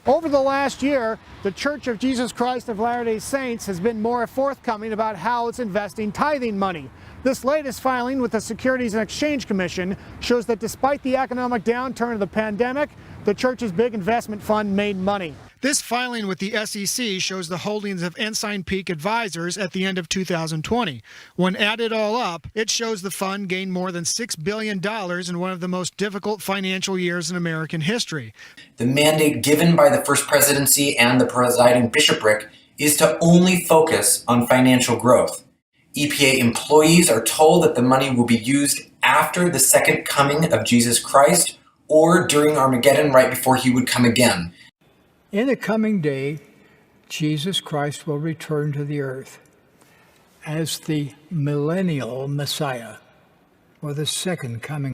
Over the last year, the Church of Jesus Christ of Latter-day Saints has been more forthcoming about how it's investing tithing money. This latest filing with the Securities and Exchange Commission shows that despite the economic downturn of the pandemic, the church's big investment fund made money. This filing with the SEC shows the holdings of Ensign Peak Advisors at the end of 2020. When added all up, it shows the fund gained more than $6 billion in one of the most difficult financial years in American history. The mandate given by the First Presidency and the presiding bishopric is to only focus on financial growth. EPA employees are told that the money will be used after the second coming of Jesus Christ or during Armageddon right before he would come again. In the coming day, Jesus Christ will return to the earth as the millennial Messiah, or the second coming.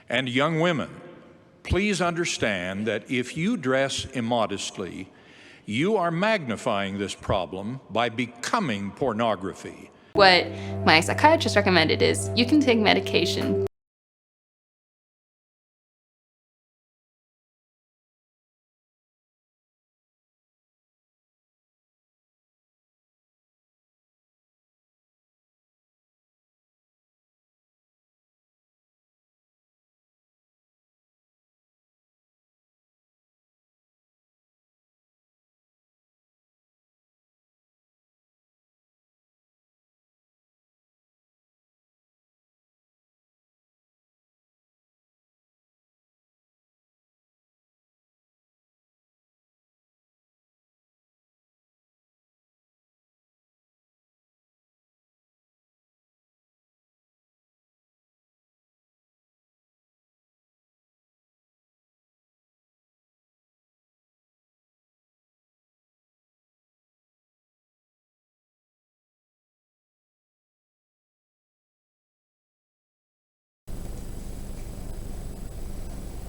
And young women, please understand that if you dress immodestly, you are magnifying this problem by becoming pornography. What my psychiatrist recommended is you can take medication.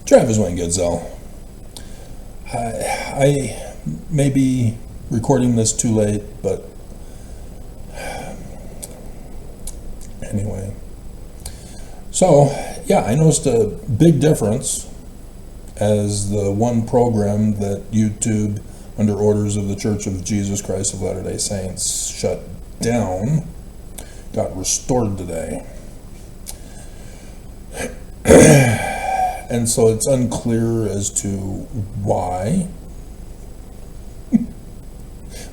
Travis Wayne Goodsell. I may be recording this too late, but anyway. So, yeah, I noticed a big difference as the one program that YouTube, under orders of the Church of Jesus Christ of Latter-day Saints, shut down, got restored today. And so it's unclear as to why,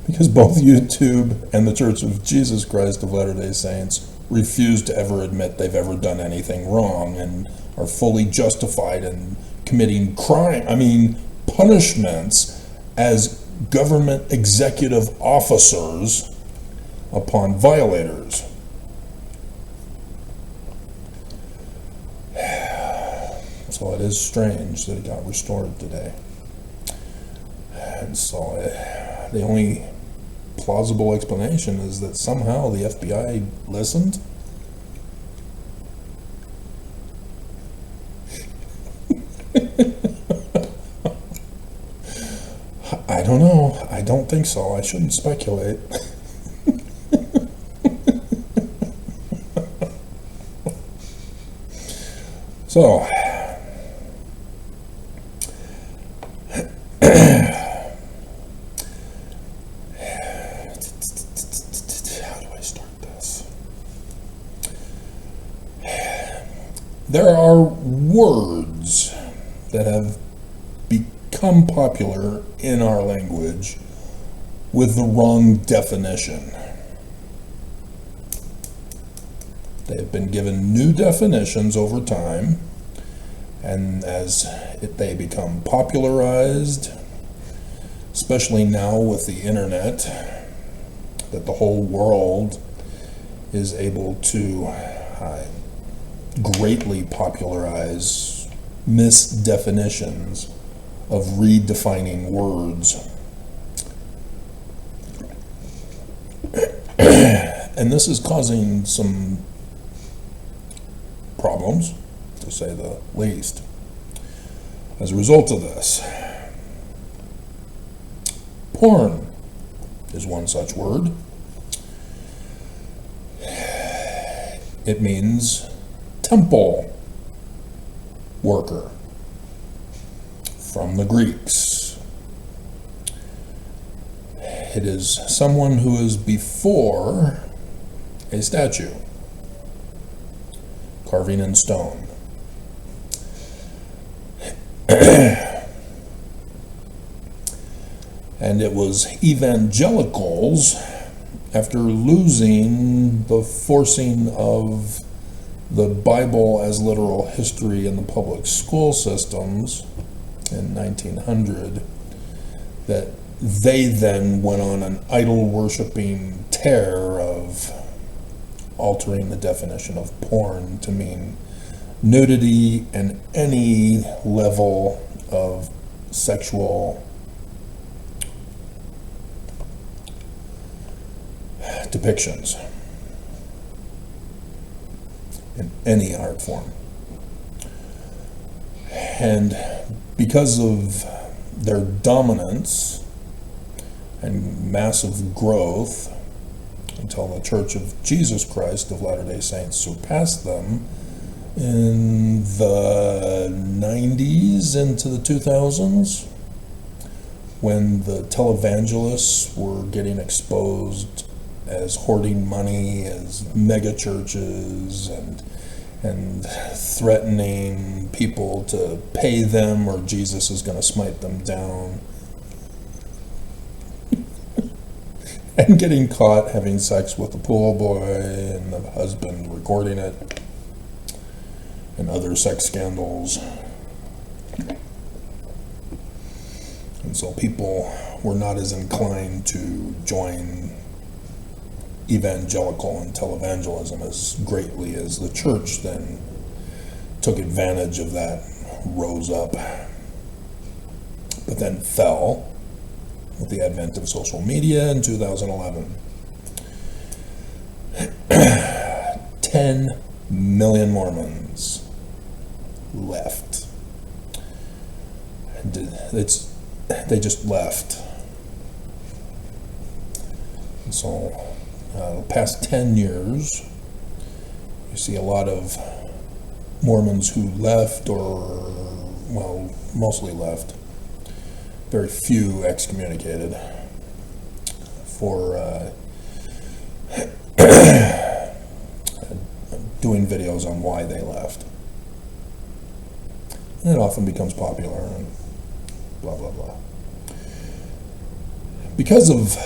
because both YouTube and the Church of Jesus Christ of Latter-day Saints refuse to ever admit they've ever done anything wrong and are fully justified in committing crime, punishments as government executive officers upon violators. So it is strange that it got restored today. And so the only plausible explanation is that somehow the FBI listened. I don't know. I don't think so. I shouldn't speculate. So, there are words that have become popular in our language with the wrong definition. They have been given new definitions over time, and as they become popularized, especially now with the internet, that the whole world is able to greatly popularize misdefinitions of redefining words. And this is causing some problems, to say the least, as a result of this. Porn is one such word. It means temple worker, from the Greeks. It is someone who is before a statue, carving in stone. And it was evangelicals, after losing the forcing of the Bible as literal history in the public school systems in 1900, that they then went on an idol-worshiping tear of altering the definition of porn to mean nudity and any level of sexual depictions in any art form. And because of their dominance and massive growth, until the Church of Jesus Christ of Latter-day Saints surpassed them in the 90s into the 2000s, when the televangelists were getting exposed as hoarding money, as mega churches, and threatening people to pay them or Jesus is going to smite them down. And getting caught having sex with the pool boy and the husband recording it, and other sex scandals. And so people were not as inclined to join evangelical and televangelism as greatly as the church then took advantage of that, rose up, but then fell with the advent of social media in 2011. 10 million Mormons left. They just left. And so the past 10 years, you see a lot of Mormons who left, or, well, mostly left. Very few excommunicated for doing videos on why they left. And it often becomes popular and blah, blah, blah. Because of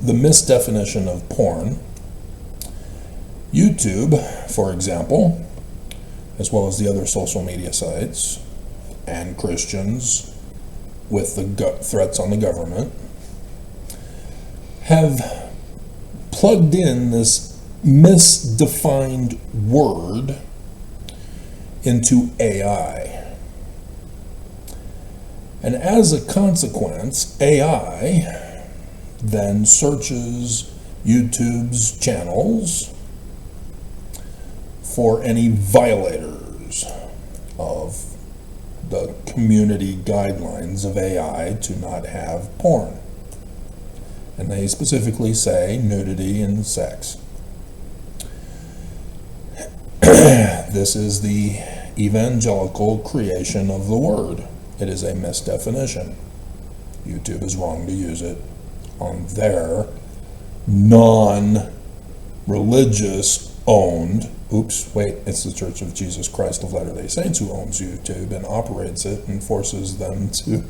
the misdefinition of porn, YouTube, for example, as well as the other social media sites, and Christians with the threats on the government, have plugged in this misdefined word into AI. And as a consequence, AI then searches YouTube's channels for any violators of the community guidelines of AI to not have porn. And they specifically say nudity and sex. This is the evangelical creation of the word. It is a misdefinition. YouTube is wrong to use it on their non-religious owned, it's the Church of Jesus Christ of Latter-day Saints who owns YouTube and operates it and forces them to,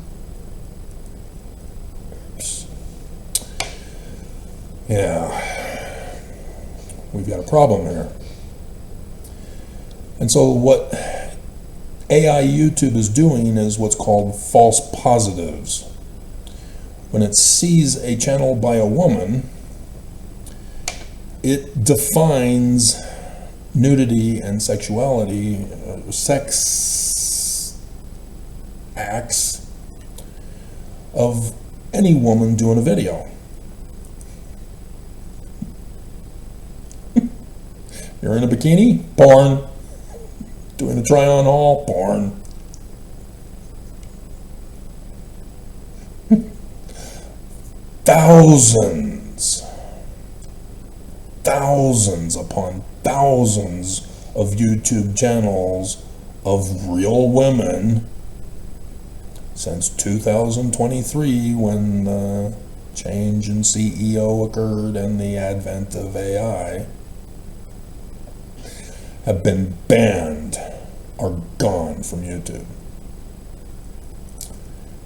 yeah, we've got a problem here. And so what AI YouTube is doing is what's called false positives. When it sees a channel by a woman, it defines nudity and sexuality, sex acts of any woman doing a video. You're in a bikini? Porn. Doing a try-on haul? Porn. Thousands upon thousands of YouTube channels of real women since 2023, when the change in CEO occurred and the advent of AI, have been banned, are gone from YouTube.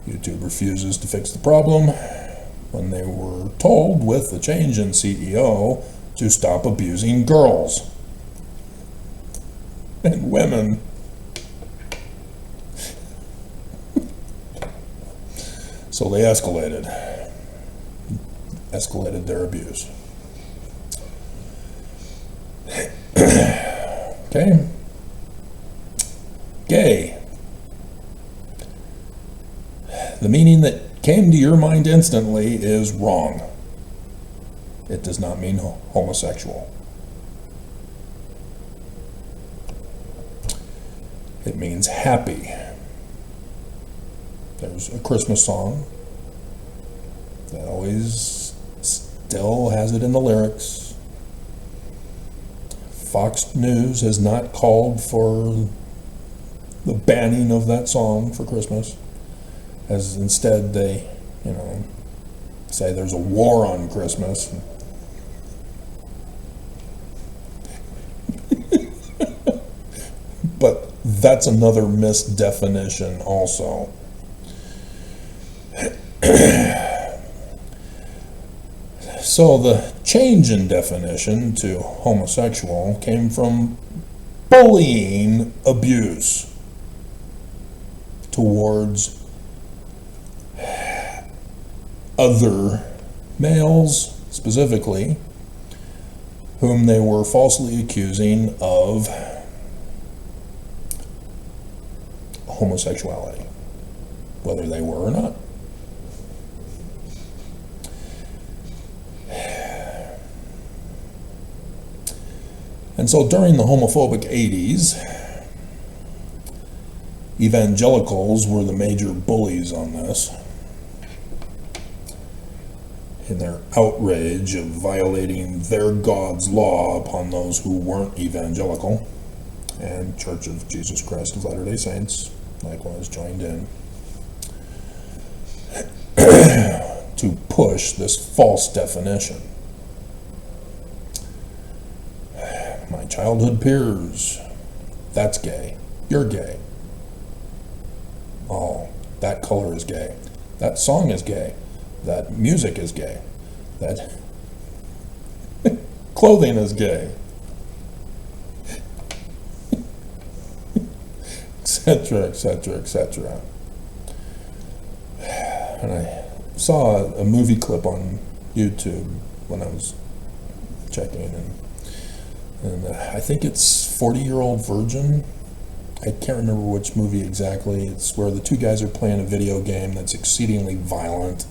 YouTube refuses to fix the problem when they were told with the change in CEO to stop abusing girls and women. So they escalated their abuse. Okay. Gay. The meaning that came to your mind instantly is wrong. It does not mean homosexual. It means happy. There's a Christmas song that always still has it in the lyrics. Fox News has not called for the banning of that song for Christmas, as instead they, say there's a war on Christmas. But that's another misdefinition also. So the change in definition to homosexual came from bullying abuse towards other males, specifically, whom they were falsely accusing of homosexuality, whether they were or not. And so during the homophobic 80s, evangelicals were the major bullies on this, in their outrage of violating their God's law upon those who weren't evangelical, and Church of Jesus Christ of Latter-day Saints likewise joined in to push this false definition. My childhood peers, that's gay. You're gay. Oh, that color is gay. That song is gay. That music is gay. That clothing is gay. Etc., etc., etc. And I saw a movie clip on YouTube when I was checking, and I think it's 40-Year-Old Virgin. I can't remember which movie exactly. It's where the two guys are playing a video game that's exceedingly violent,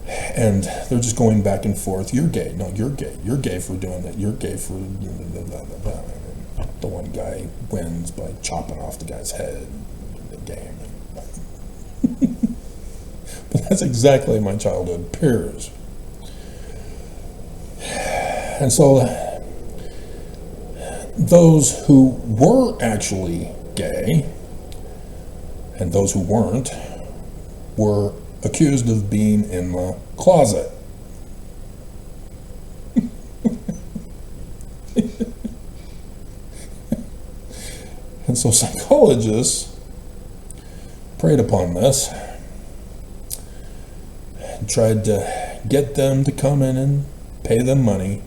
and they're just going back and forth. You're gay. No, you're gay. You're gay for doing that. You're gay for blah, blah, blah, blah. The one guy wins by chopping off the guy's head in the game. But that's exactly my childhood peers. And so those who were actually gay and those who weren't were accused of being in the closet. And so psychologists preyed upon this and tried to get them to come in and pay them money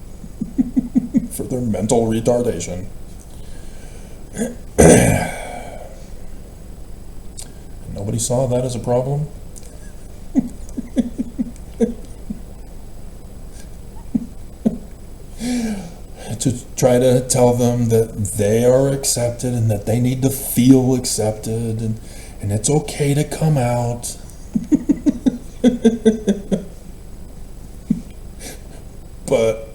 for their mental retardation. And nobody saw that as a problem. To try to tell them that they are accepted and that they need to feel accepted, and it's okay to come out. But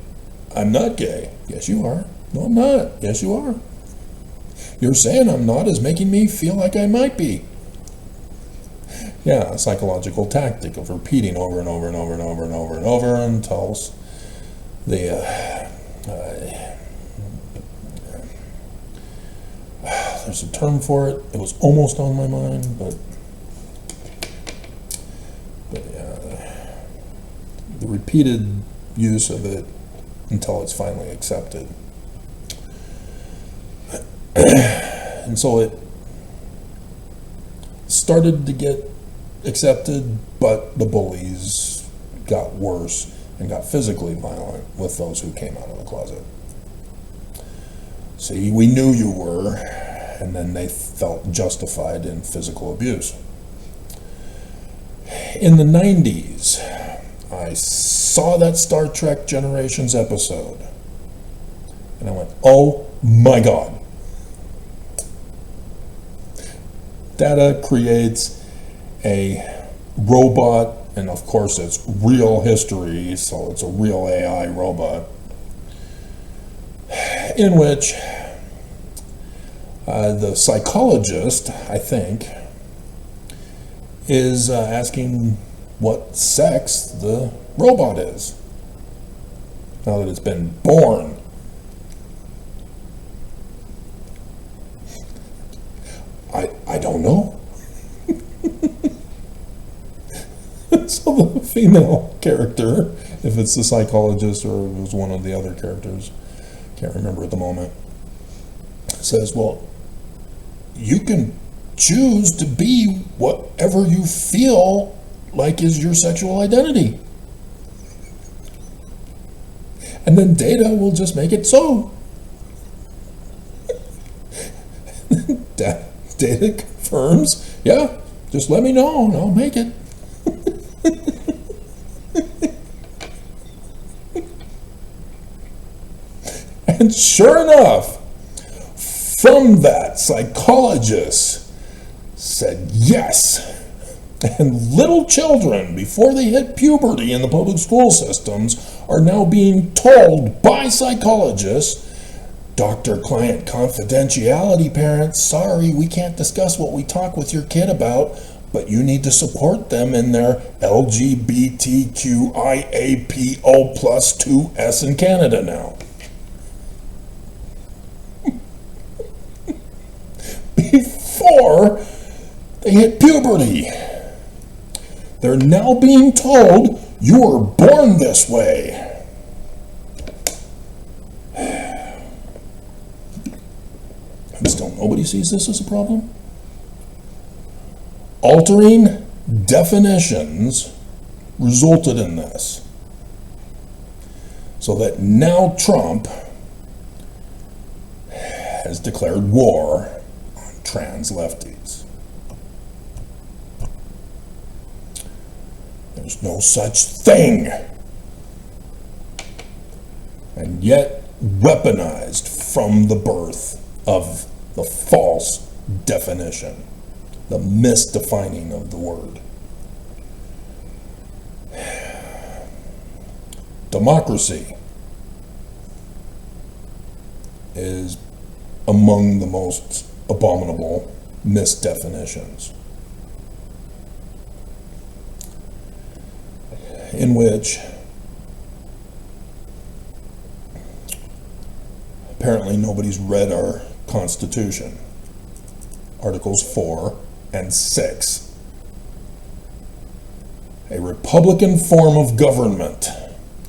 I'm not gay. Yes, you are. No, I'm not. Yes, you are. You're saying I'm not is making me feel like I might be. Yeah, a psychological tactic of repeating over and over and over and over and over and over until there's a term for it. It was almost on my mind, but the repeated use of it until it's finally accepted. And so it started to get accepted, but the bullies got worse and got physically violent with those who came out of the closet. See, we knew you were, and then they felt justified in physical abuse. In the 90s, I saw that Star Trek Generations episode, and I went, oh my God. Data creates a robot, and of course it's real history, so it's a real AI robot, in which The psychologist, I think, is asking what sex the robot is, now that it's been born. I don't know. So the female character, if it's the psychologist or it was one of the other characters, can't remember at the moment, says, well, you can choose to be whatever you feel like is your sexual identity. And then data will just make it so. Data confirms, yeah, just let me know and I'll make it. And sure enough, from that, psychologist said yes. And little children, before they hit puberty in the public school systems, are now being told by psychologists, doctor-client confidentiality, parents, sorry, we can't discuss what we talk with your kid about, but you need to support them in their LGBTQIAPO+2S in Canada now. Before they hit puberty, they're now being told you were born this way. And still nobody sees this as a problem? Altering definitions resulted in this. So that now Trump has declared war on trans lefties. There's no such thing. And yet weaponized from the birth of the false definition, the misdefining of the word. Democracy is among the most abominable misdefinitions, in which apparently nobody's read our Constitution, Articles 4 and 6. A republican form of government.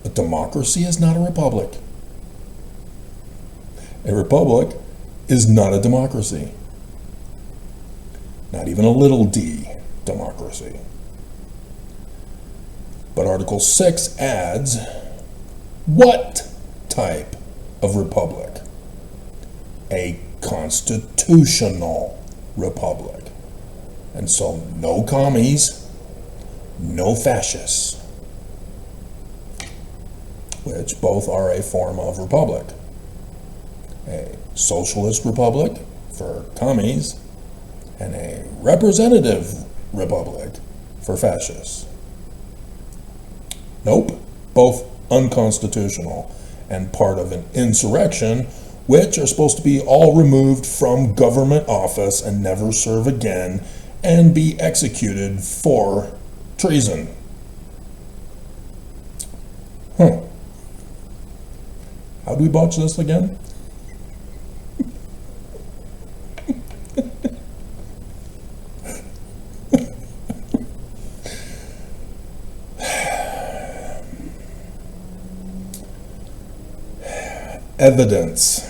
A democracy is not a republic. A republic is not a democracy. Not even a little d democracy. But Article 6 adds, what type of republic? A constitutional republic. And so no commies, no fascists, which both are a form of republic. A socialist republic for commies and a representative republic for fascists. Nope, both unconstitutional and part of an insurrection, which are supposed to be all removed from government office and never serve again and be executed for treason. How'd we botch this again? Evidence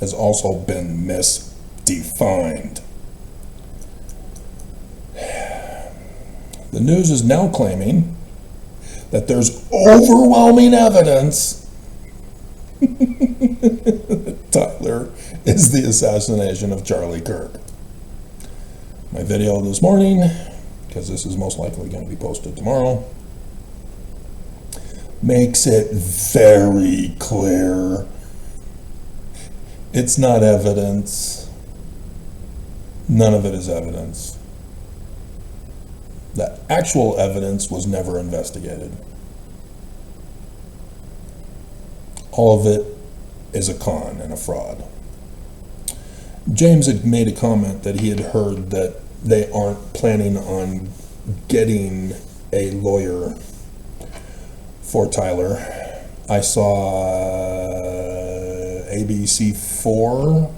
has also been misdefined. The news is now claiming that there's overwhelming evidence that Tyler is the assassination of Charlie Kirk. My video this morning, because this is most likely going to be posted tomorrow, makes it very clear. It's not evidence. None of it is evidence. The actual evidence was never investigated. All of it is a con and a fraud. James had made a comment that he had heard that they aren't planning on getting a lawyer for Tyler. I saw ABC4,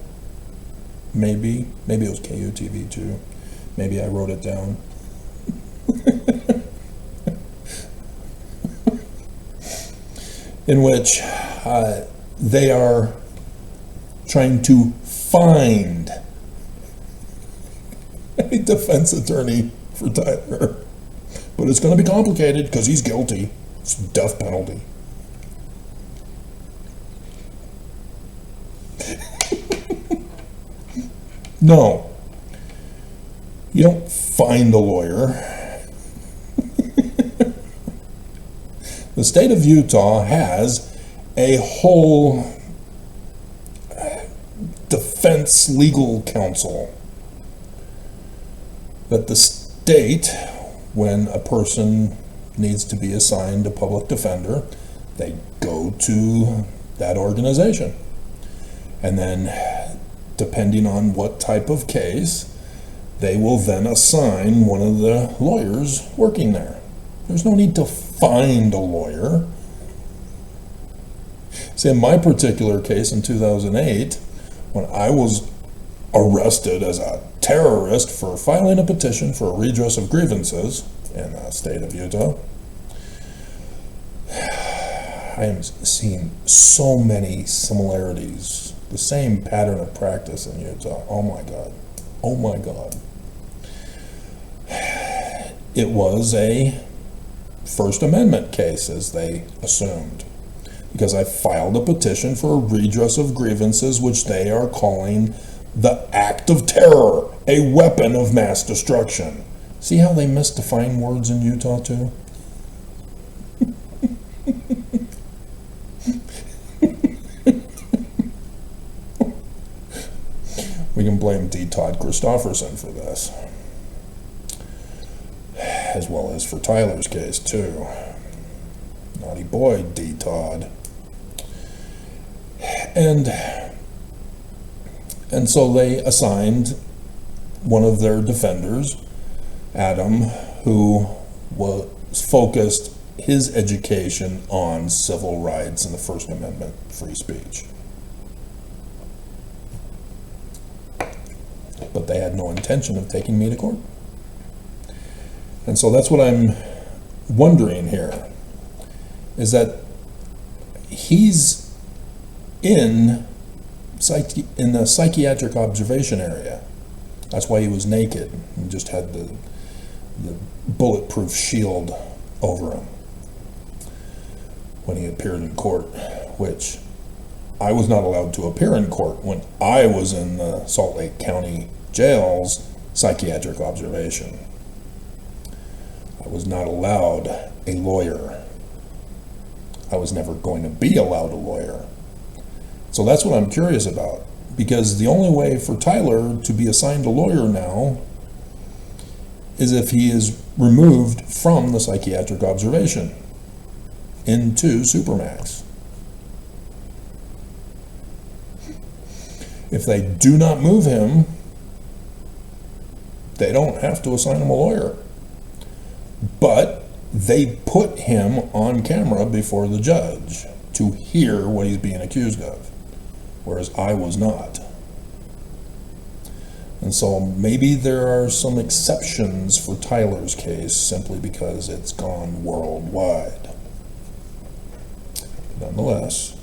maybe it was KUTV2. Maybe I wrote it down. In which they are trying to find a defense attorney for Tyler. But it's going to be complicated because he's guilty. It's death penalty. No. You don't find a lawyer. The state of Utah has a whole defense legal counsel that the state, when a person needs to be assigned a public defender, they go to that organization. And then, depending on what type of case, they will then assign one of the lawyers working there. There's no need to find a lawyer. See, in my particular case in 2008, when I was arrested as a terrorist for filing a petition for a redress of grievances in the state of Utah, I am seeing so many similarities, the same pattern of practice in Utah. Oh my God. Oh my God. It was a First Amendment case, as they assumed, because I filed a petition for a redress of grievances, which they are calling the act of terror, a weapon of mass destruction. See how they misdefine words in Utah too? We can blame D. Todd Christofferson for this, as well as for Tyler's case too. Naughty boy, D. Todd. And so they assigned one of their defenders, Adam, who was focused his education on civil rights and the First Amendment, free speech. But they had no intention of taking me to court. And so that's what I'm wondering here, is that he's in the psychiatric observation area. That's why he was naked and just had the bulletproof shield over him when he appeared in court, which I was not allowed to appear in court when I was in the Salt Lake County jail's psychiatric observation. I was not allowed a lawyer. I was never going to be allowed a lawyer. So that's what I'm curious about, because the only way for Tyler to be assigned a lawyer now is if he is removed from the psychiatric observation into Supermax. If they do not move him, they don't have to assign him a lawyer. But they put him on camera before the judge to hear what he's being accused of, whereas I was not. And so maybe there are some exceptions for Tyler's case simply because it's gone worldwide. Nonetheless,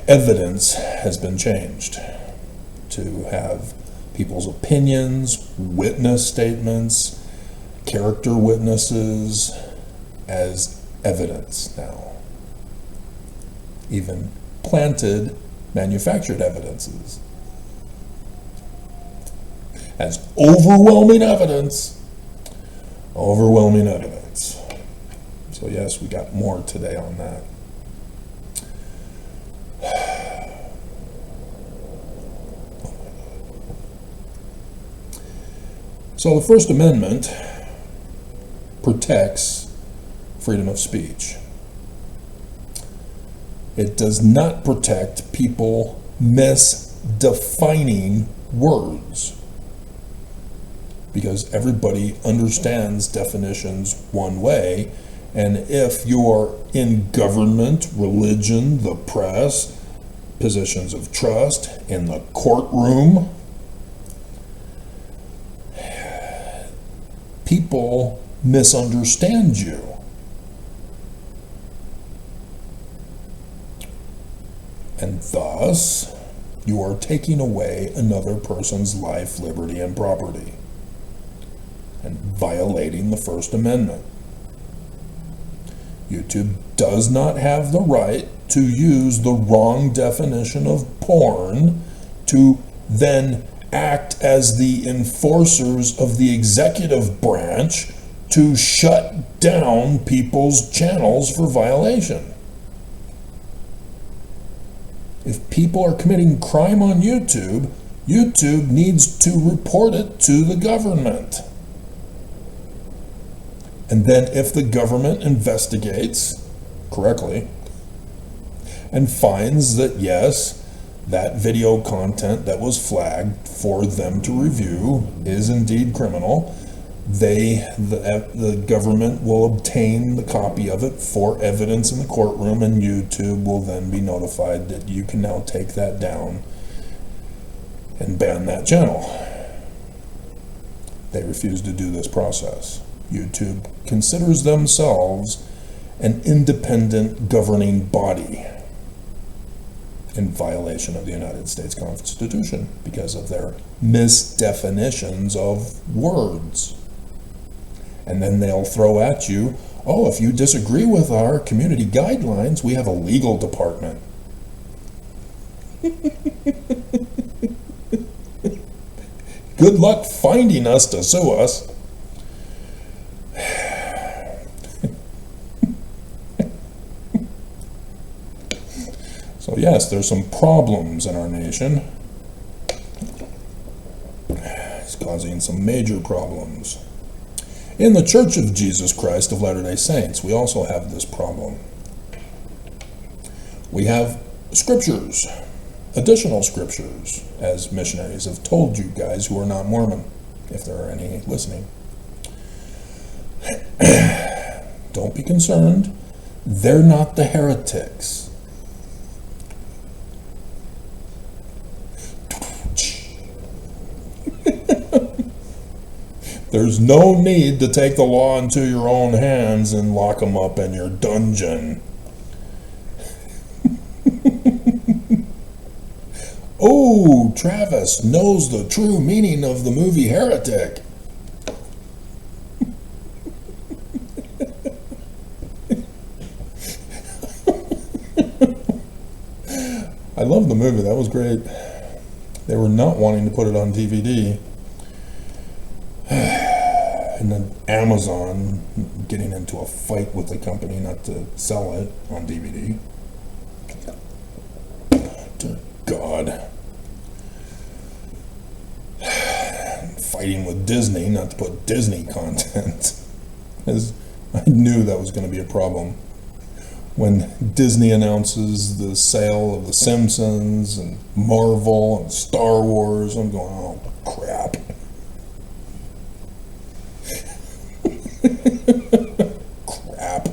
evidence has been changed to have people's opinions, witness statements, character witnesses as evidence now. Even planted, manufactured evidences as overwhelming evidence. Overwhelming evidence. So yes, we got more today on that. So the First Amendment protects freedom of speech. It does not protect people misdefining words. Because everybody understands definitions one way, and if you're in government, religion, the press, positions of trust, in the courtroom, people misunderstand you. And thus, you are taking away another person's life, liberty, and property, and violating the First Amendment. YouTube does not have the right to use the wrong definition of porn to then act as the enforcers of the executive branch to shut down people's channels for violation. If people are committing crime on YouTube, YouTube needs to report it to the government. And then if the government investigates correctly and finds that yes, that video content that was flagged for them to review is indeed criminal, the government will obtain the copy of it for evidence in the courtroom, and YouTube will then be notified that you can now take that down and ban that channel. They refuse to do this process. YouTube considers themselves an independent governing body in violation of the United States Constitution because of their misdefinitions of words. And then they'll throw at you, oh, if you disagree with our community guidelines, we have a legal department. Good luck finding us to sue us. So yes, there's some problems in our nation. It's causing some major problems. In the Church of Jesus Christ of Latter-day Saints, we also have this problem. We have scriptures, additional scriptures, as missionaries have told you guys who are not Mormon, if there are any listening. Don't be concerned. They're not the heretics. There's no need to take the law into your own hands and lock them up in your dungeon. Oh, Travis knows the true meaning of the movie Heretic. I love the movie. That was great. They were not wanting to put it on DVD. And then Amazon getting into a fight with the company not to sell it on DVD. Dear God. Fighting with Disney not to put Disney content. As I knew that was going to be a problem. When Disney announces the sale of The Simpsons and Marvel and Star Wars, I'm going, oh crap. Crap.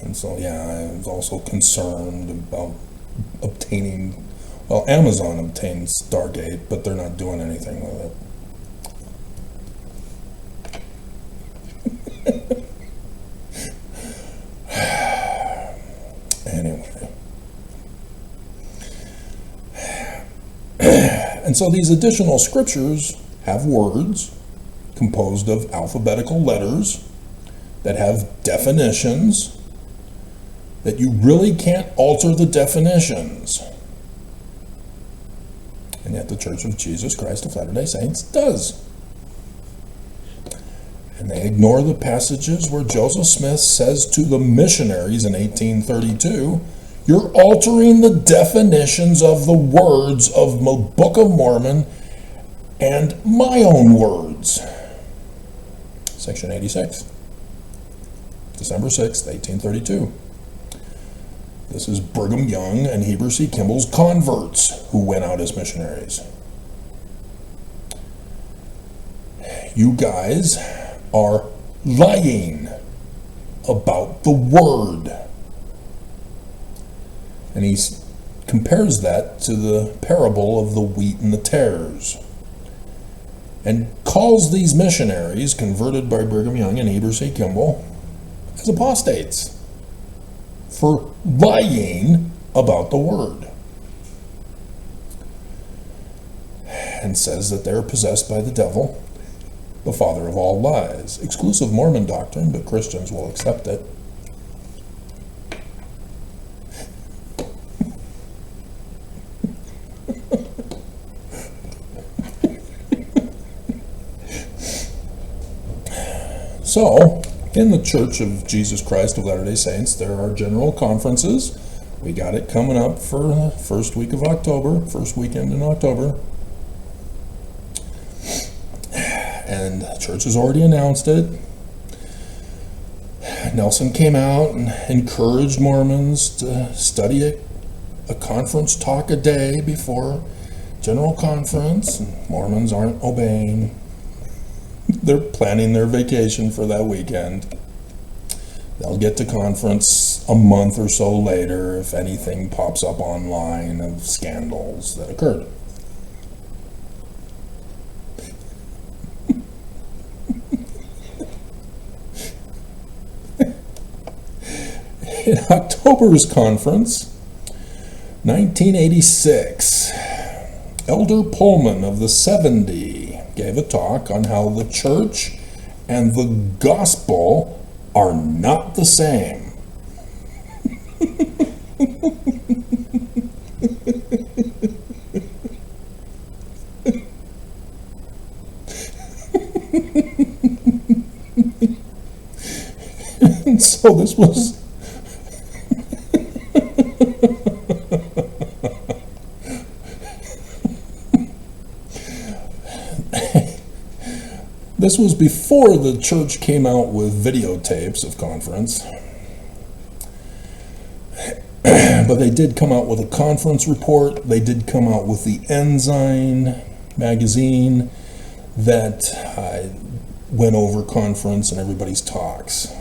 And so, yeah, I was also concerned about obtaining, well, Amazon obtained Stargate, but they're not doing anything with it. Anyway. And so these additional scriptures have words composed of alphabetical letters that have definitions that you really can't alter the definitions. And yet the Church of Jesus Christ of Latter-day Saints does. And they ignore the passages where Joseph Smith says to the missionaries in 1832, you're altering the definitions of the words of the Book of Mormon and my own words. Section 86. December 6th, 1832. This is Brigham Young and Heber C. Kimball's converts who went out as missionaries. You guys are lying about the word. And he compares that to the parable of the wheat and the tares, and calls these missionaries converted by Brigham Young and Heber C. Kimball as apostates for lying about the word, and says that they're possessed by the devil, the father of all lies. Exclusive Mormon doctrine, but Christians will accept it. So, in the Church of Jesus Christ of Latter-day Saints, there are general conferences. We got it coming up for the first week of October, first weekend in October. And the church has already announced it. Nelson came out and encouraged Mormons to study a conference talk a day before general conference, and Mormons aren't obeying. They're planning their vacation for that weekend. They'll get to conference a month or so later if anything pops up online of scandals that occurred. In October's conference, 1986, Elder Pullman of the 70 gave a talk on how the church and the gospel are not the same. And so this was this was before the church came out with videotapes of conference. But they did come out with a conference report. They did come out with the Ensign magazine that went over conference and everybody's talks.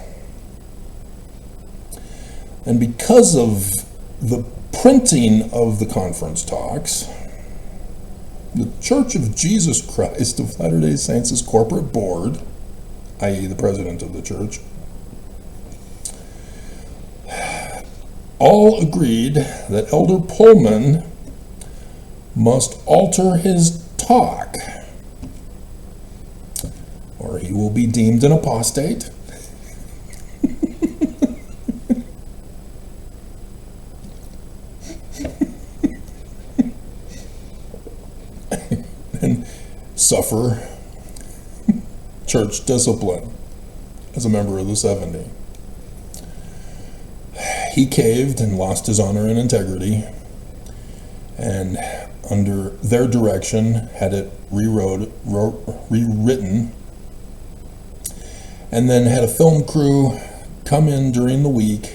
And because of the printing of the conference talks, the Church of Jesus Christ of Latter-day Saints' corporate board, i.e. the president of the church, all agreed that Elder Pullman must alter his talk, or he will be deemed an apostate. And suffer church discipline as a member of the 70. He caved and lost his honor and integrity, and under their direction had it rewritten, and then had a film crew come in during the week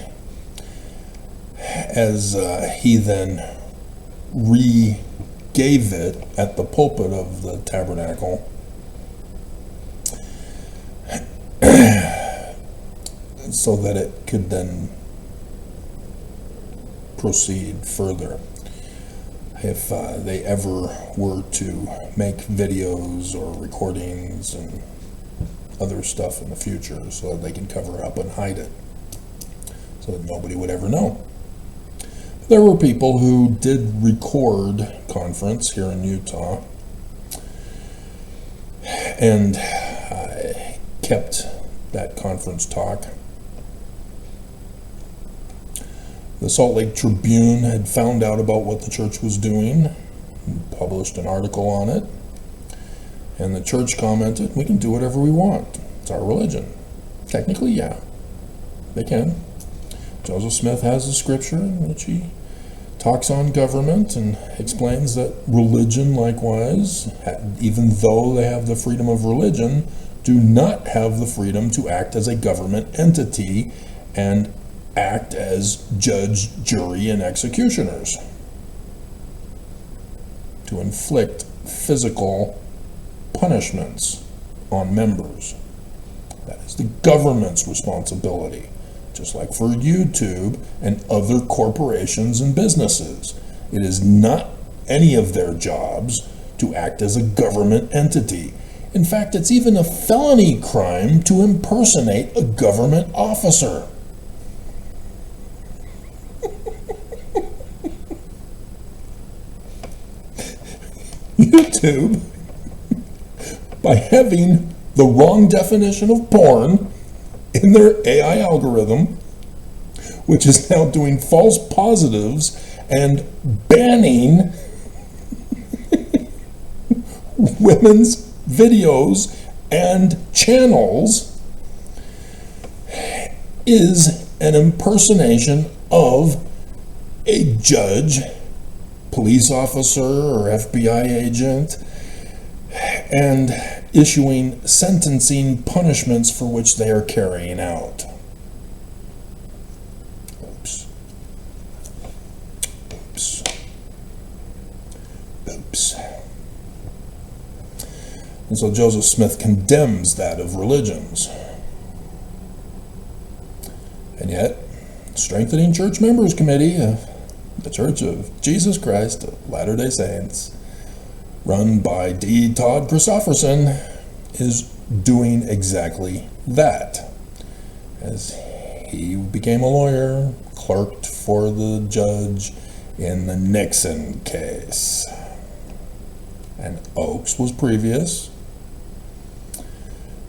as he then gave it at the pulpit of the tabernacle, so that it could then proceed further if they ever were to make videos or recordings and other stuff in the future, so that they can cover up and hide it so that nobody would ever know. There were people who did record conference here in Utah and kept that conference talk. The Salt Lake Tribune had found out about what the church was doing and published an article on it, and the church commented, "We can do whatever we want. It's our religion." Technically, yeah, they can. Joseph Smith has a scripture in which he talks on government and explains that religion likewise, even though they have the freedom of religion, do not have the freedom to act as a government entity and act as judge, jury, and executioners, to inflict physical punishments on members. That is the government's responsibility, just like for YouTube and other corporations and businesses. It is not any of their jobs to act as a government entity. In fact, it's even a felony crime to impersonate a government officer. YouTube, by having the wrong definition of porn in their AI algorithm, which is now doing false positives and banning women's videos and channels, is an impersonation of a judge, police officer, or FBI agent, and issuing sentencing punishments for which they are carrying out. Oops. Oops. Oops. And so Joseph Smith condemns that of religions. And yet, Strengthening Church Members Committee of the Church of Jesus Christ of Latter-day Saints, run by D. Todd Christofferson, is doing exactly that. As he became a lawyer, clerked for the judge in the Nixon case. And Oakes was previous,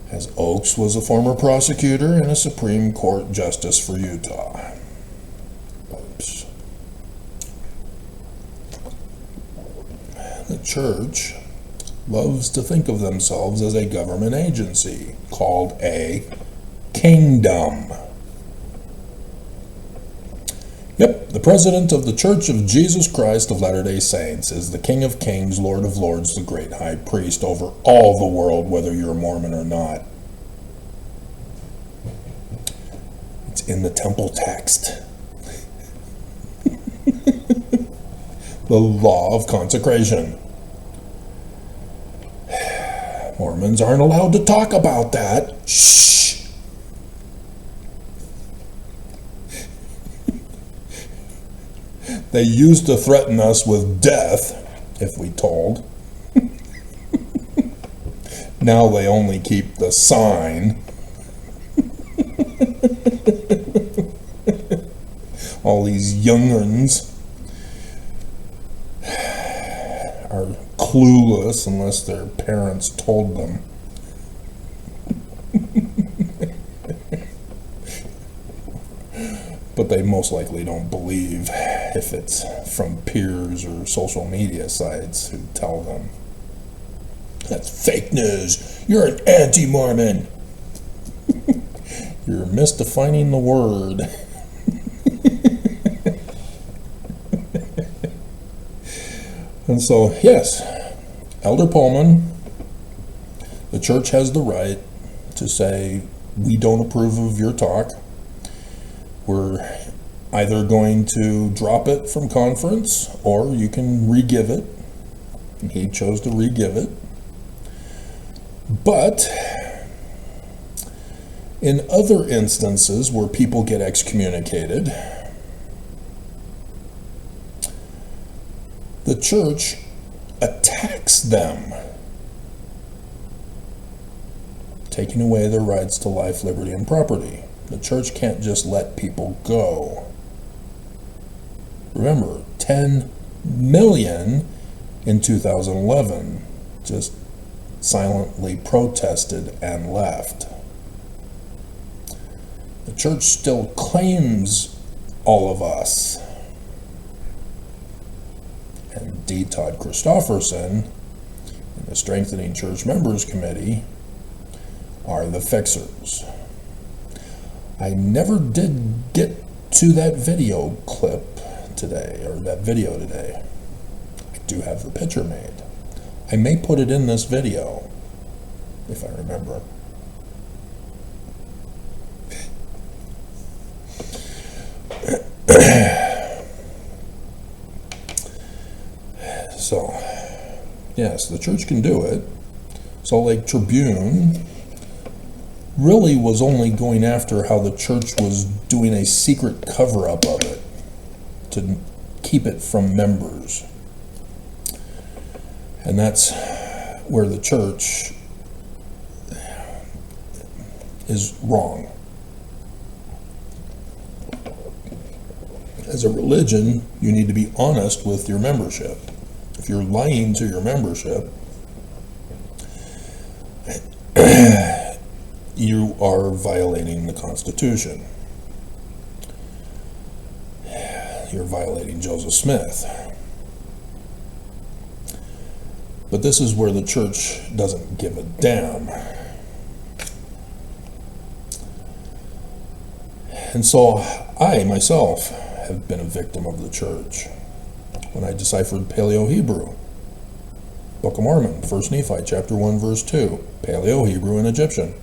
as Oakes was a former prosecutor and a Supreme Court justice for Utah. Oops. The church loves to think of themselves as a government agency called a kingdom. Yep, the president of the Church of Jesus Christ of Latter-day Saints is the King of Kings, Lord of Lords, the great high priest over all the world, whether you're a Mormon or not. It's in the temple text. The law of consecration. Mormons aren't allowed to talk about that. Shh. They used to threaten us with death if we told. Now they only keep the sign. All these young'uns are clueless unless their parents told them. But they most likely don't believe if it's from peers or social media sites who tell them. That's fake news. You're an anti-Mormon. You're misdefining the word. And so, yes, Elder Pullman, the church has the right to say, we don't approve of your talk. We're either going to drop it from conference, or you can re-give it. And he chose to re-give it. But in other instances where people get excommunicated, the church attacks them, taking away their rights to life, liberty, and property. The church can't just let people go. Remember, 10 million in 2011 just silently protested and left. The church still claims all of us. And D. Todd Christofferson and the Strengthening Church Members Committee are the fixers. I never did get to that video clip today, or that video today. I do have the picture made. I may put it in this video, if I remember. Yes, the church can do it. Salt Lake Tribune really was only going after how the church was doing a secret cover-up of it to keep it from members. And that's where the church is wrong. As a religion, you need to be honest with your membership. If you're lying to your membership, you are violating the Constitution. You're violating Joseph Smith. But this is where the church doesn't give a damn. And so I, myself, have been a victim of the church. When I deciphered Paleo-Hebrew, Book of Mormon, 1 Nephi, chapter 1, verse 2, Paleo-Hebrew and Egyptian.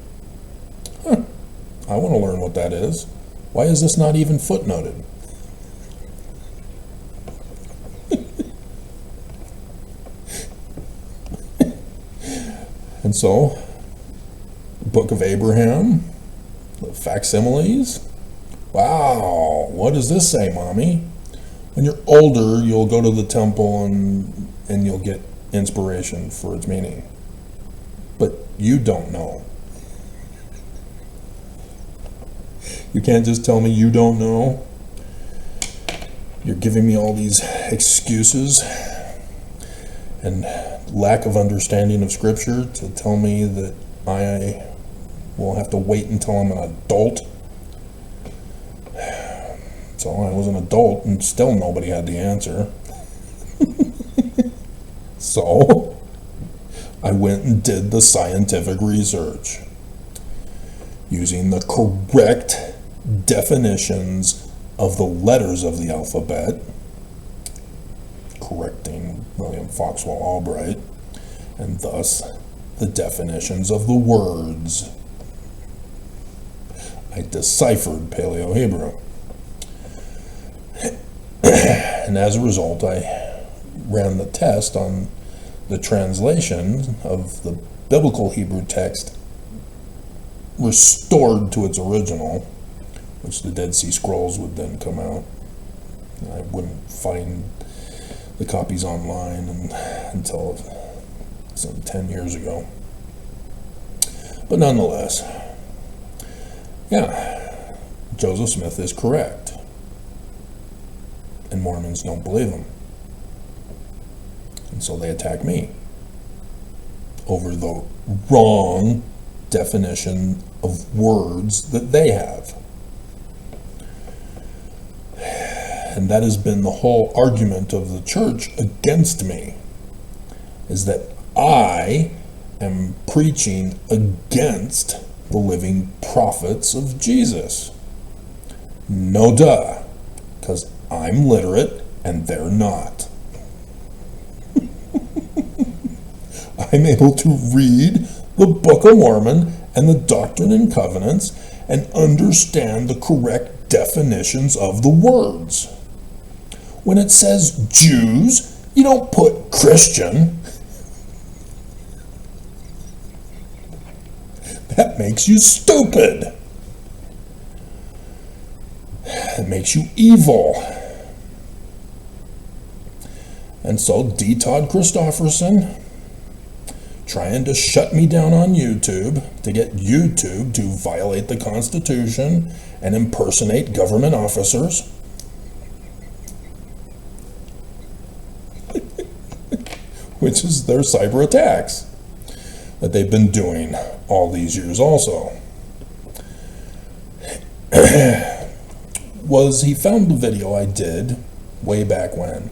I want to learn what that is. Why is this not even footnoted? And so, Book of Abraham, the facsimiles. Wow, what does this say, Mommy? When you're older, you'll go to the temple and you'll get inspiration for its meaning. But you don't know. You can't just tell me you don't know. You're giving me all these excuses and lack of understanding of Scripture to tell me that I will have to wait until I'm an adult. So I was an adult and still nobody had the answer. So I went and did the scientific research using the correct definitions of the letters of the alphabet, correcting William Foxwell Albright, and thus the definitions of the words. I deciphered Paleo-Hebrew. And as a result, I ran the test on the translation of the biblical Hebrew text restored to its original, which the Dead Sea Scrolls would then come out. I wouldn't find the copies online until some 10 years ago. But nonetheless, yeah, Joseph Smith is correct. And Mormons don't believe him. And so they attack me over the wrong definition of words that they have. And that has been the whole argument of the church against me, is that I am preaching against the living prophets of Jesus. No duh, because I'm literate and they're not. I'm able to read the Book of Mormon and the Doctrine and Covenants and understand the correct definitions of the words. When it says Jews, you don't put Christian. That makes you stupid. It makes you evil. And so D. Todd Christofferson, trying to shut me down on YouTube to get YouTube to violate the Constitution and impersonate government officers. Which is their cyber attacks that they've been doing all these years also. He found the video I did way back when.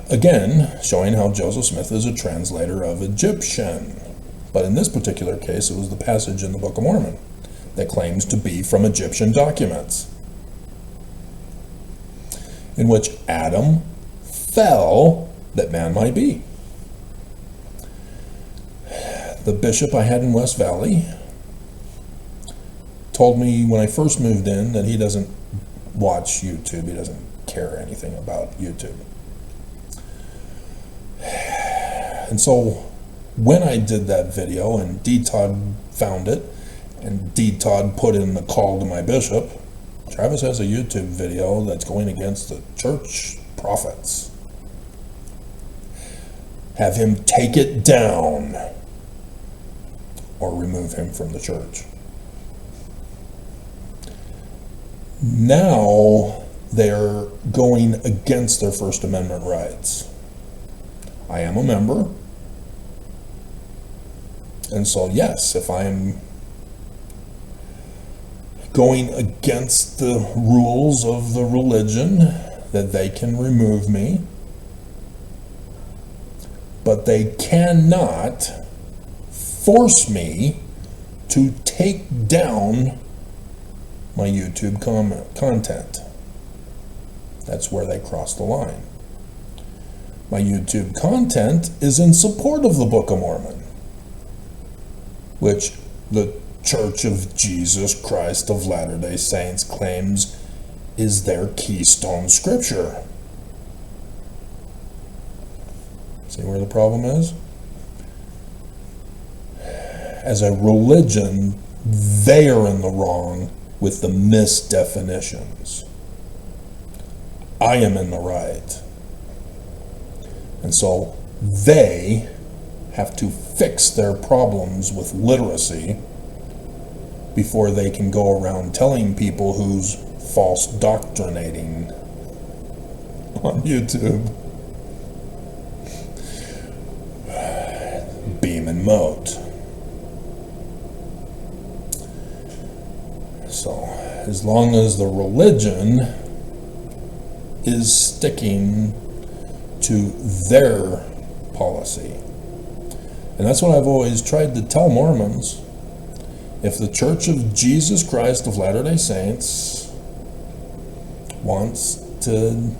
Again, showing how Joseph Smith is a translator of Egyptian. But in this particular case, it was the passage in the Book of Mormon that claims to be from Egyptian documents, in which Adam fell that man might be. The bishop I had in West Valley told me when I first moved in that he doesn't watch YouTube. He doesn't care anything about YouTube. And so when I did that video and D. Todd found it, and D. Todd put in the call to my bishop, Travis has a YouTube video that's going against the church prophets. Have him take it down or remove him from the church. Now they're going against their First Amendment rights. I am a member. And so, yes, if I'm going against the rules of the religion, that they can remove me. But they cannot force me to take down my YouTube content. That's where they cross the line. My YouTube content is in support of the Book of Mormon, which the Church of Jesus Christ of Latter-day Saints claims is their keystone scripture. See where the problem is? As a religion, they are in the wrong with the misdefinitions. I am in the right. And so they have to fix their problems with literacy before they can go around telling people who's false doctrinating on YouTube. Beam and moat. So, as long as the religion is sticking to their policy. And that's what I've always tried to tell Mormons. If the Church of Jesus Christ of Latter-day Saints wants to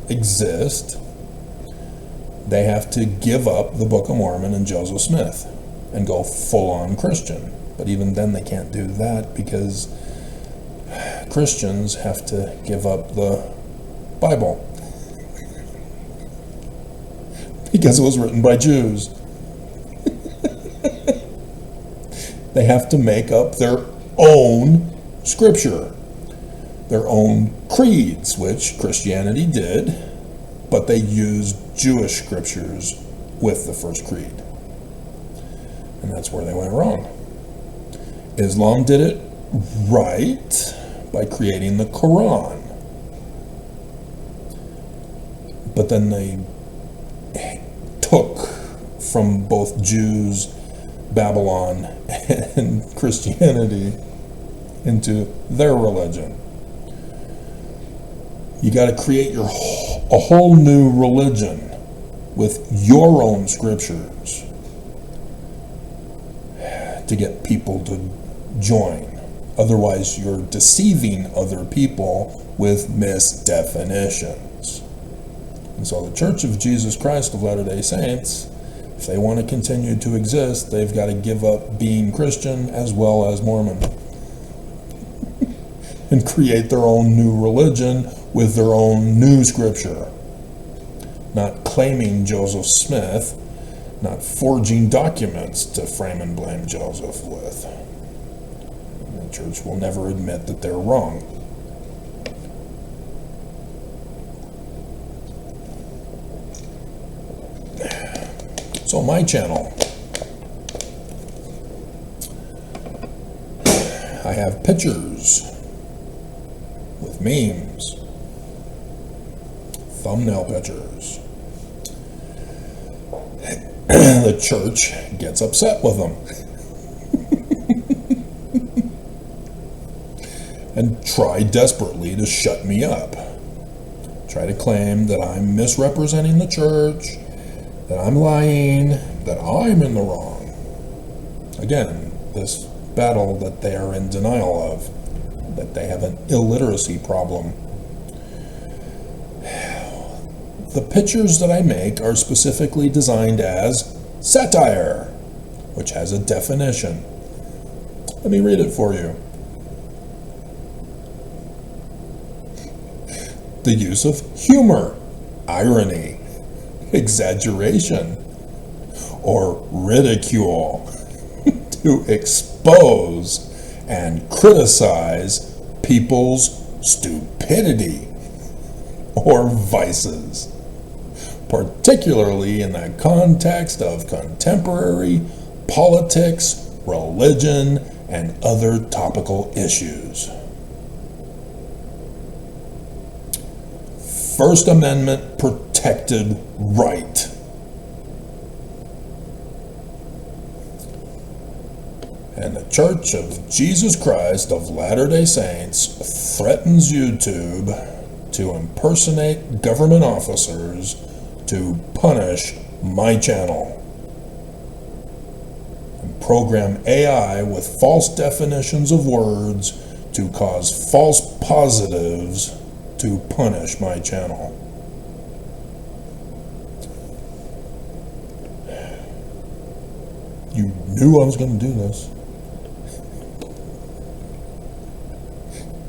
exist, they have to give up the Book of Mormon and Joseph Smith and go full-on Christian. But even then they can't do that because Christians have to give up the Bible because it was written by Jews. They have to make up their own scripture, their own creeds, which Christianity did, but they used Jewish scriptures with the first creed. And that's where they went wrong. Islam did it right by creating the Quran. But then they took from both Jews, Babylon, and Christianity into their religion. You got to create a whole new religion with your own scriptures to get people to join. Otherwise, you're deceiving other people with misdefinitions. And so the Church of Jesus Christ of Latter-day Saints, if they want to continue to exist, they've got to give up being Christian as well as Mormon and create their own new religion with their own new scripture. Not claiming Joseph Smith, not forging documents to frame and blame Joseph with. And the church will never admit that they're wrong. So my channel, I have pictures with memes, thumbnail pictures. The church gets upset with them and try desperately to shut me up. Try to claim that I'm misrepresenting the church, that I'm lying, that I'm in the wrong. Again, this battle that they are in denial of, that they have an illiteracy problem. The pictures that I make are specifically designed as satire, which has a definition. Let me read it for you. The use of humor, irony, exaggeration, or ridicule, to expose and criticize people's stupidity or vices, particularly in the context of contemporary politics, religion, and other topical issues. First Amendment protected right. And the Church of Jesus Christ of Latter-day Saints threatens YouTube to impersonate government officers to punish my channel and program AI with false definitions of words to cause false positives to punish my channel. You knew I was going to do this.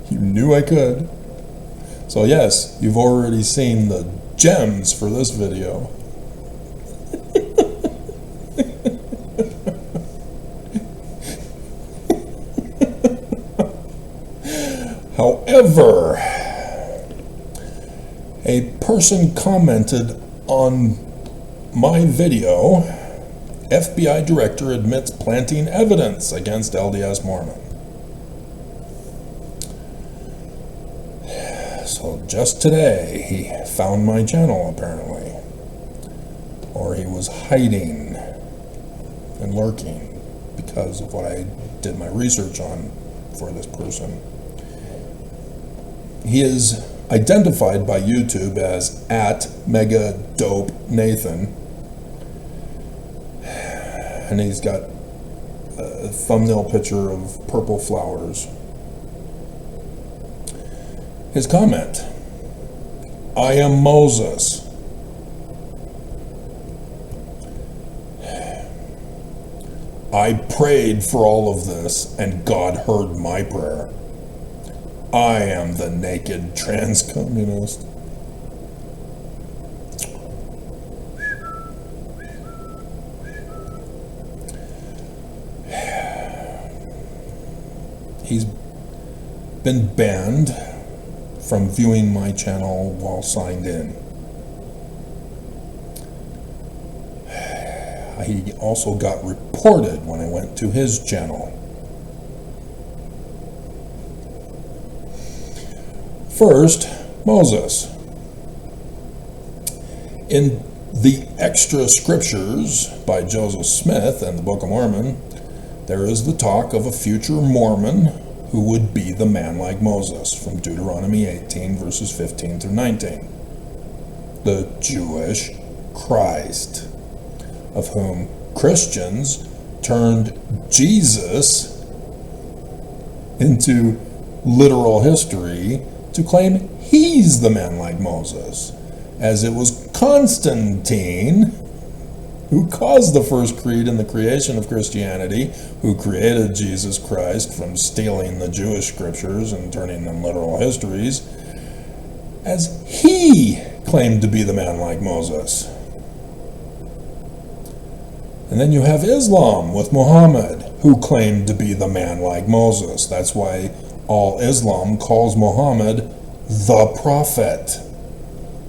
You knew I could. So yes, you've already seen the gems for this video. However, a person commented on my video, FBI director admits planting evidence against LDS Mormon. So just today, he found my channel apparently, or he was hiding and lurking because of what I did my research on for this person. He is identified by YouTube as @MegaDopeNathan, and he's got a thumbnail picture of purple flowers. His comment: I am Moses. I prayed for all of this, and God heard my prayer. I am the naked trans-communist. He's been banned from viewing my channel while signed in. He also got reported when I went to his channel. First, Moses. In the extra scriptures by Joseph Smith and the Book of Mormon, there is the talk of a future Mormon who would be the man like Moses, from Deuteronomy 18, verses 15 through 19. The Jewish Christ, of whom Christians turned Jesus into literal history to claim he's the man like Moses, as it was Constantine who caused the first creed in the creation of Christianity, who created Jesus Christ from stealing the Jewish scriptures and turning them literal histories, as he claimed to be the man like Moses. And then you have Islam with Muhammad, who claimed to be the man like Moses. That's why all Islam calls Muhammad the prophet.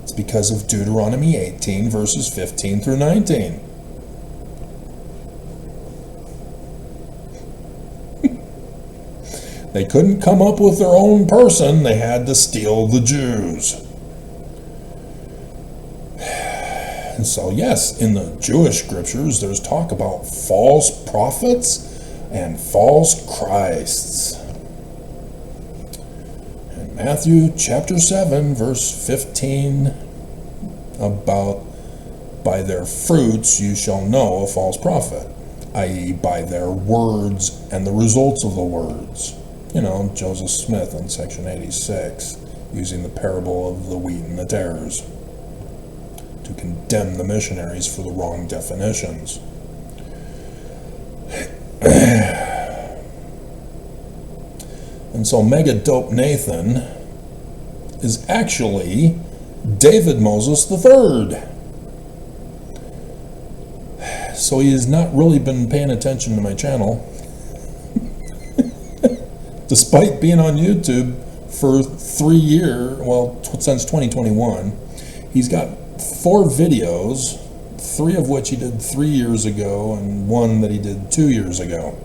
It's because of Deuteronomy 18, verses 15 through 19. They couldn't come up with their own person. They had to steal the Jews. And so, yes, in the Jewish scriptures, there's talk about false prophets and false Christs. In Matthew chapter 7, verse 15, about by their fruits you shall know a false prophet, i.e. by their words and the results of the words. You know, Joseph Smith in section 86, using the parable of the wheat and the tares to condemn the missionaries for the wrong definitions. And so MegaDopeNathan is actually David Moses III. So he has not really been paying attention to my channel. Despite being on YouTube for 3 years, well, since 2021, he's got 4 videos, 3 of which he did 3 years ago and 1 that he did 2 years ago.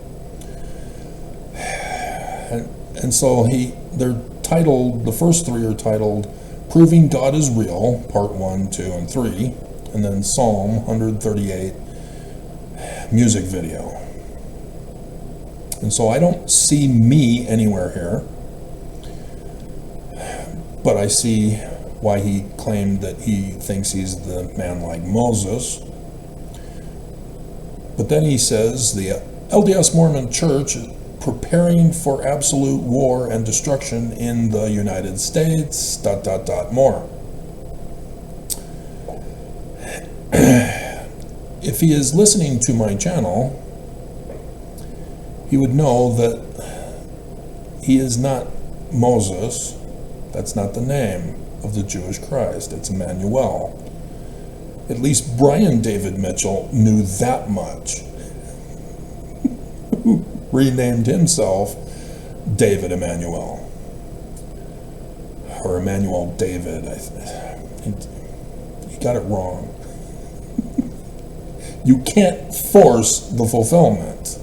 And so they're titled, the first 3 are titled Proving God is Real, Part 1, 2, and 3, and then Psalm 138 music video. And so I don't see me anywhere here, but I see why he claimed that he thinks he's the man like Moses. But then he says the LDS Mormon Church is preparing for absolute war and destruction in the United States, ... more. If he is listening to my channel, he would know that he is not Moses. That's not the name of the Jewish Christ. It's Emmanuel. At least Brian David Mitchell knew that much. Renamed himself David Emmanuel. Or Emmanuel David. He got it wrong. You can't force the fulfillment.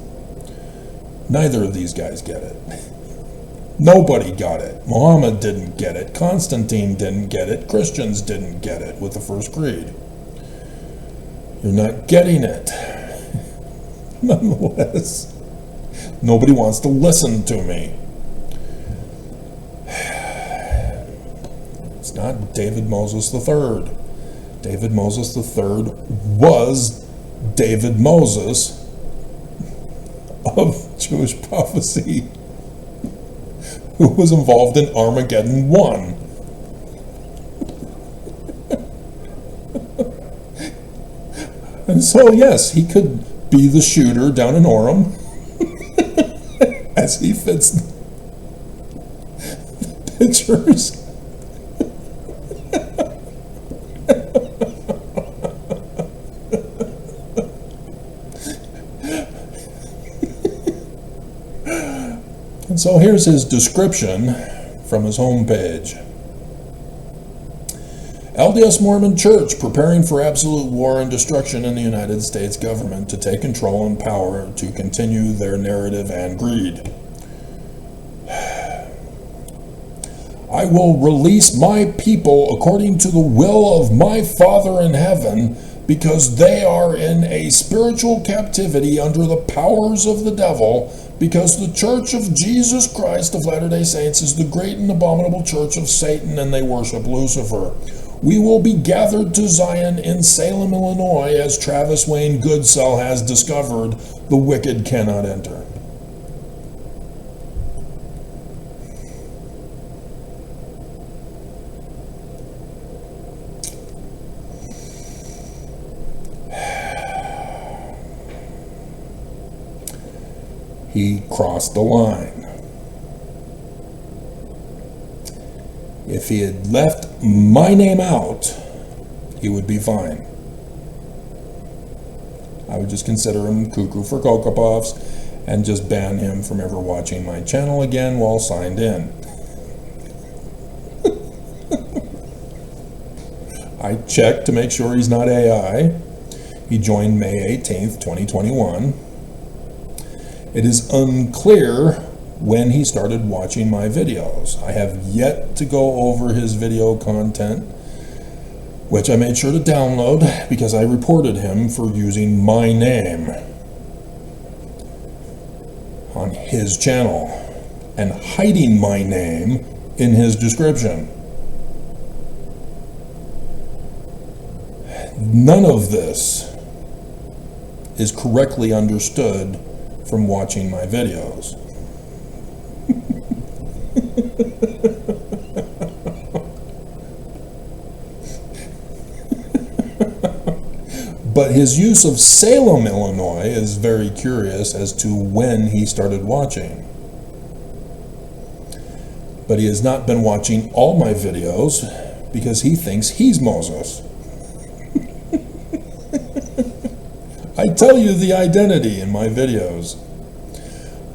Neither of these guys get it. Nobody got it. Muhammad didn't get it. Constantine didn't get it. Christians didn't get it with the first creed. You're not getting it. Nonetheless, nobody wants to listen to me. It's not David Moses III. David Moses III was David Moses of Jewish prophecy, who was involved in Armageddon 1. And so, yes, he could be the shooter down in Orem as he fits the pictures. And so here's his description from his homepage. LDS Mormon Church preparing for absolute war and destruction in the United States government to take control and power to continue their narrative and greed. I will release my people according to the will of my Father in heaven, because they are in a spiritual captivity under the powers of the devil, because the Church of Jesus Christ of Latter-day Saints is the great and abominable church of Satan, and they worship Lucifer. We will be gathered to Zion in Salem, Illinois, as Travis Wayne Goodsell has discovered. The wicked cannot enter. He crossed the line. If he had left my name out, he would be fine. I would just consider him cuckoo for Cocoa Puffs and just ban him from ever watching my channel again while signed in. I checked to make sure he's not AI. He joined May 18th, 2021. It is unclear when he started watching my videos. I have yet to go over his video content, which I made sure to download because I reported him for using my name on his channel and hiding my name in his description. None of this is correctly understood from watching my videos. But his use of Salem, Illinois is very curious as to when he started watching. But he has not been watching all my videos because he thinks he's Moses. I tell you the identity in my videos.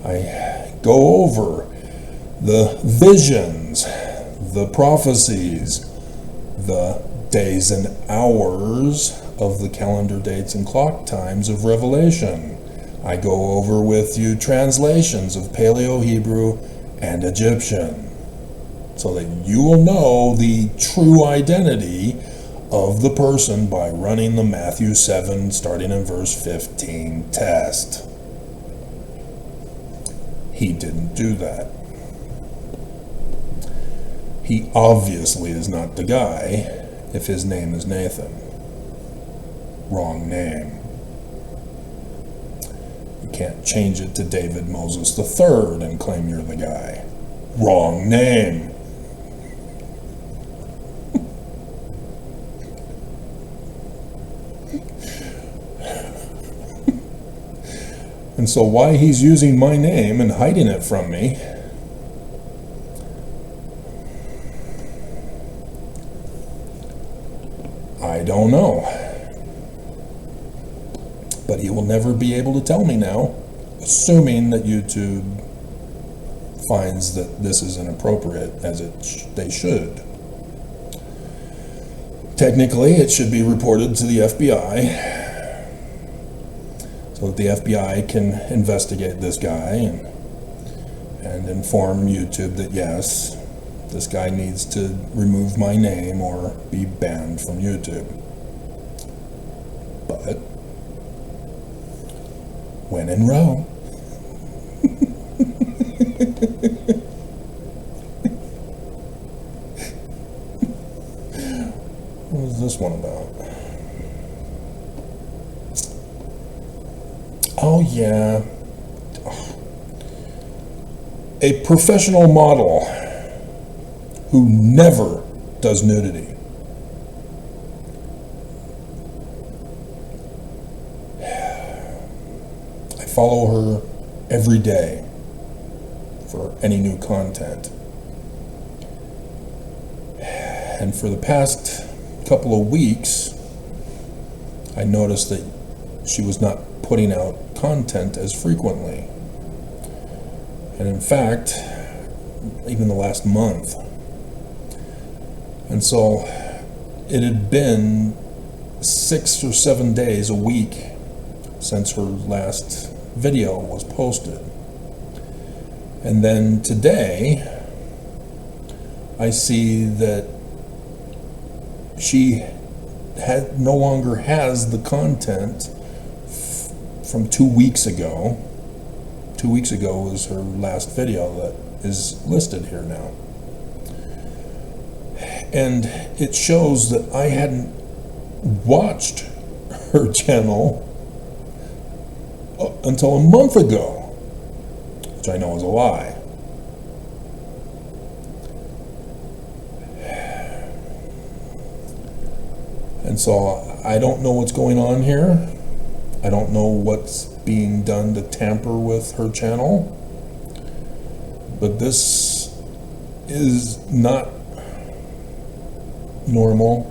I go over the visions, the prophecies, the days and hours of the calendar dates and clock times of Revelation. I go over with you translations of Paleo-Hebrew and Egyptian, so that you will know the true identity of the person by running the Matthew 7, starting in verse 15 test. He didn't do that. He obviously is not the guy if his name is Nathan. Wrong name. You can't change it to David Moses III and claim you're the guy. Wrong name. And so why he's using my name and hiding it from me, I don't know. But he will never be able to tell me now, assuming that YouTube finds that this is inappropriate, as they should. Technically, it should be reported to the FBI, so that the FBI can investigate this guy and inform YouTube that yes, this guy needs to remove my name or be banned from YouTube. But when in Rome. What was this one about? Oh yeah. A professional model who never does nudity. I follow her every day for any new content. And for the past couple of weeks, I noticed that she was not putting out content as frequently. And in fact, even the last month. And so it had been 6 or 7 days a week since her last video was posted. And then today, I see that she no longer has the content from 2 weeks ago. 2 weeks ago was her last video that is listed here now. And it shows that I hadn't watched her channel until a month ago, which I know is a lie. And so I don't know what's going on here. I don't know what's being done to tamper with her channel. But this is not normal.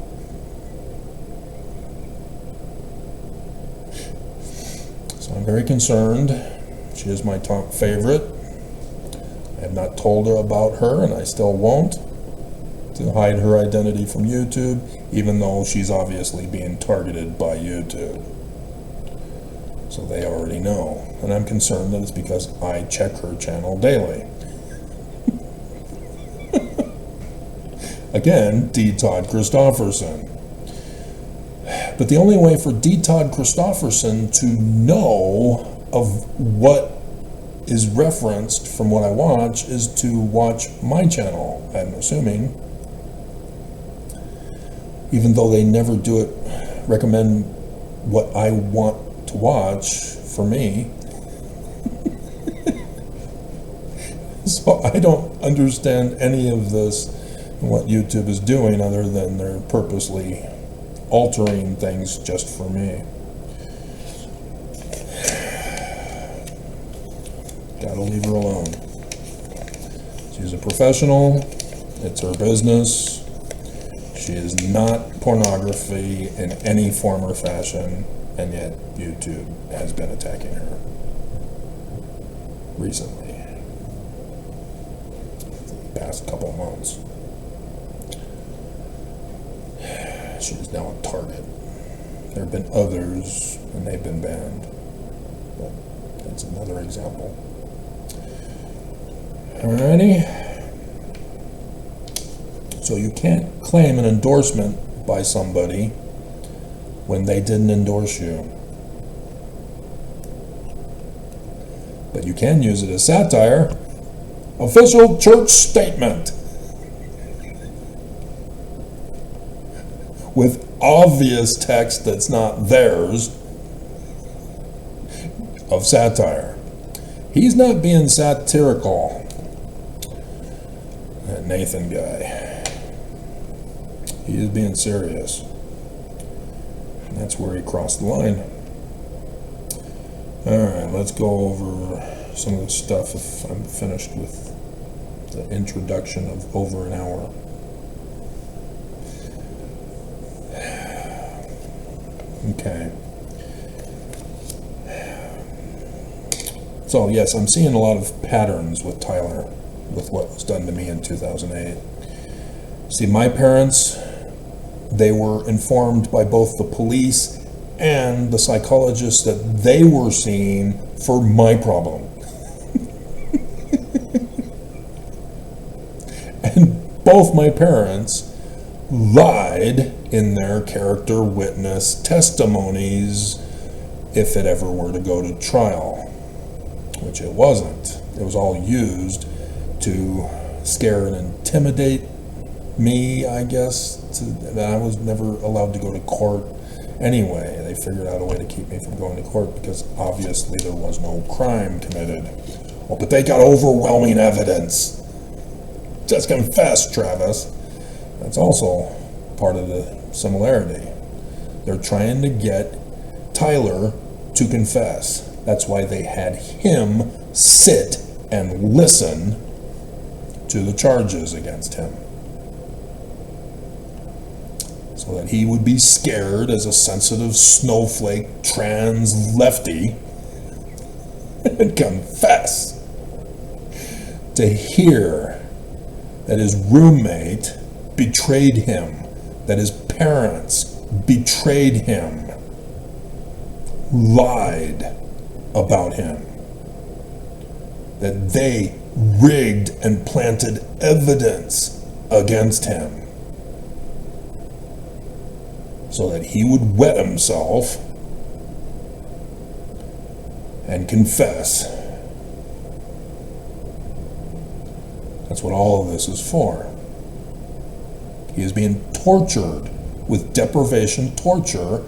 So I'm very concerned. She is my top favorite. I have not told her about her, and I still won't, to hide her identity from YouTube, even though she's obviously being targeted by YouTube. So they already know. And I'm concerned that it's because I check her channel daily. Again, D. Todd Christofferson. But the only way for D. Todd Christofferson to know of what is referenced from what I watch is to watch my channel, I'm assuming. Even though they never do it, recommend what I want to watch for me. So I don't understand any of this, what YouTube is doing, other than they're purposely altering things just for me. Gotta leave her alone. She's a professional. It's her business. She is not pornography in any form or fashion, And yet YouTube has been attacking her recently, the past couple months. She's now a target. There have been others, and they've been banned. But that's another example. Alrighty. So you can't claim an endorsement by somebody when they didn't endorse you. But you can use it as satire. Official church statement. With obvious text that's not theirs of satire. He's not being satirical. That Nathan guy. He is being serious. And that's where he crossed the line. Alright, let's go over some of the stuff if I'm finished with the introduction of over an hour. Okay. So yes, I'm seeing a lot of patterns with Tyler, with what was done to me in 2008. See, my parents, they were informed by both the police and the psychologists that they were seeing for my problem. And both my parents lied in their character witness testimonies if it ever were to go to trial, which it wasn't. It was all used to scare and intimidate me, I guess. I was never allowed to go to court anyway. They figured out a way to keep me from going to court because obviously there was no crime committed. Oh, but they got overwhelming evidence. Just confess, Travis. That's also part of the similarity. They're trying to get Tyler to confess. That's why they had him sit and listen to the charges against him, so that he would be scared as a sensitive snowflake trans lefty and confess. To hear that his roommate betrayed him, that his parents betrayed him, lied about him, that they rigged and planted evidence against him so that he would wet himself and confess. That's what all of this is for. He is being tortured with deprivation torture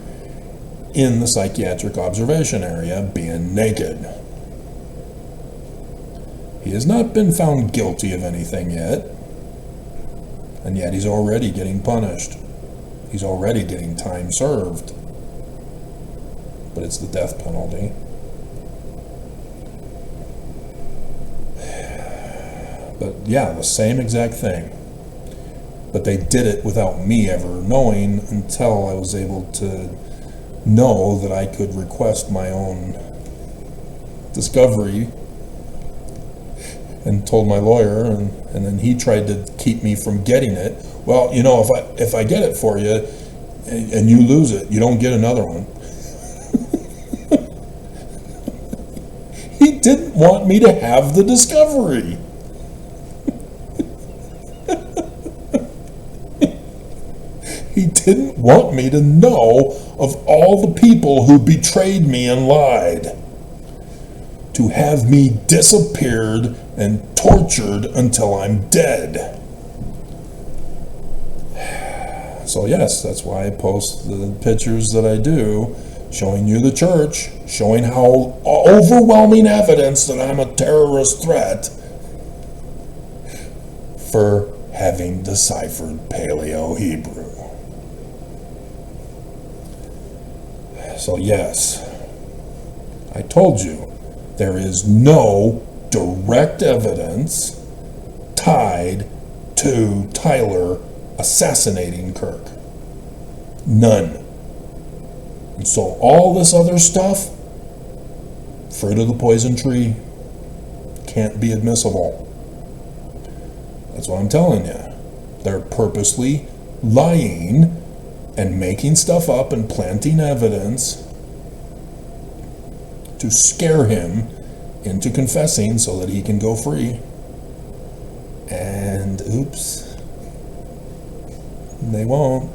in the psychiatric observation area, being naked. He has not been found guilty of anything yet, and yet he's already getting punished. He's already getting time served. But it's the death penalty. But yeah, the same exact thing. But they did it without me ever knowing until I was able to know that I could request my own discovery, and told my lawyer, and then he tried to keep me from getting it. Well, you know, if I get it for you and you lose it, you don't get another one. He didn't want me to have the discovery. He didn't want me to know of all the people who betrayed me and lied, to have me disappeared and tortured until I'm dead. So yes, that's why I post the pictures that I do, showing you the church, showing how overwhelming evidence that I'm a terrorist threat for having deciphered Paleo-Hebrew. So yes, I told you, there is no direct evidence tied to Tyler assassinating Kirk. None. And so all this other stuff, fruit of the poison tree, can't be admissible. That's what I'm telling you. They're purposely lying and making stuff up and planting evidence to scare him into confessing so that he can go free. And oops, they won't.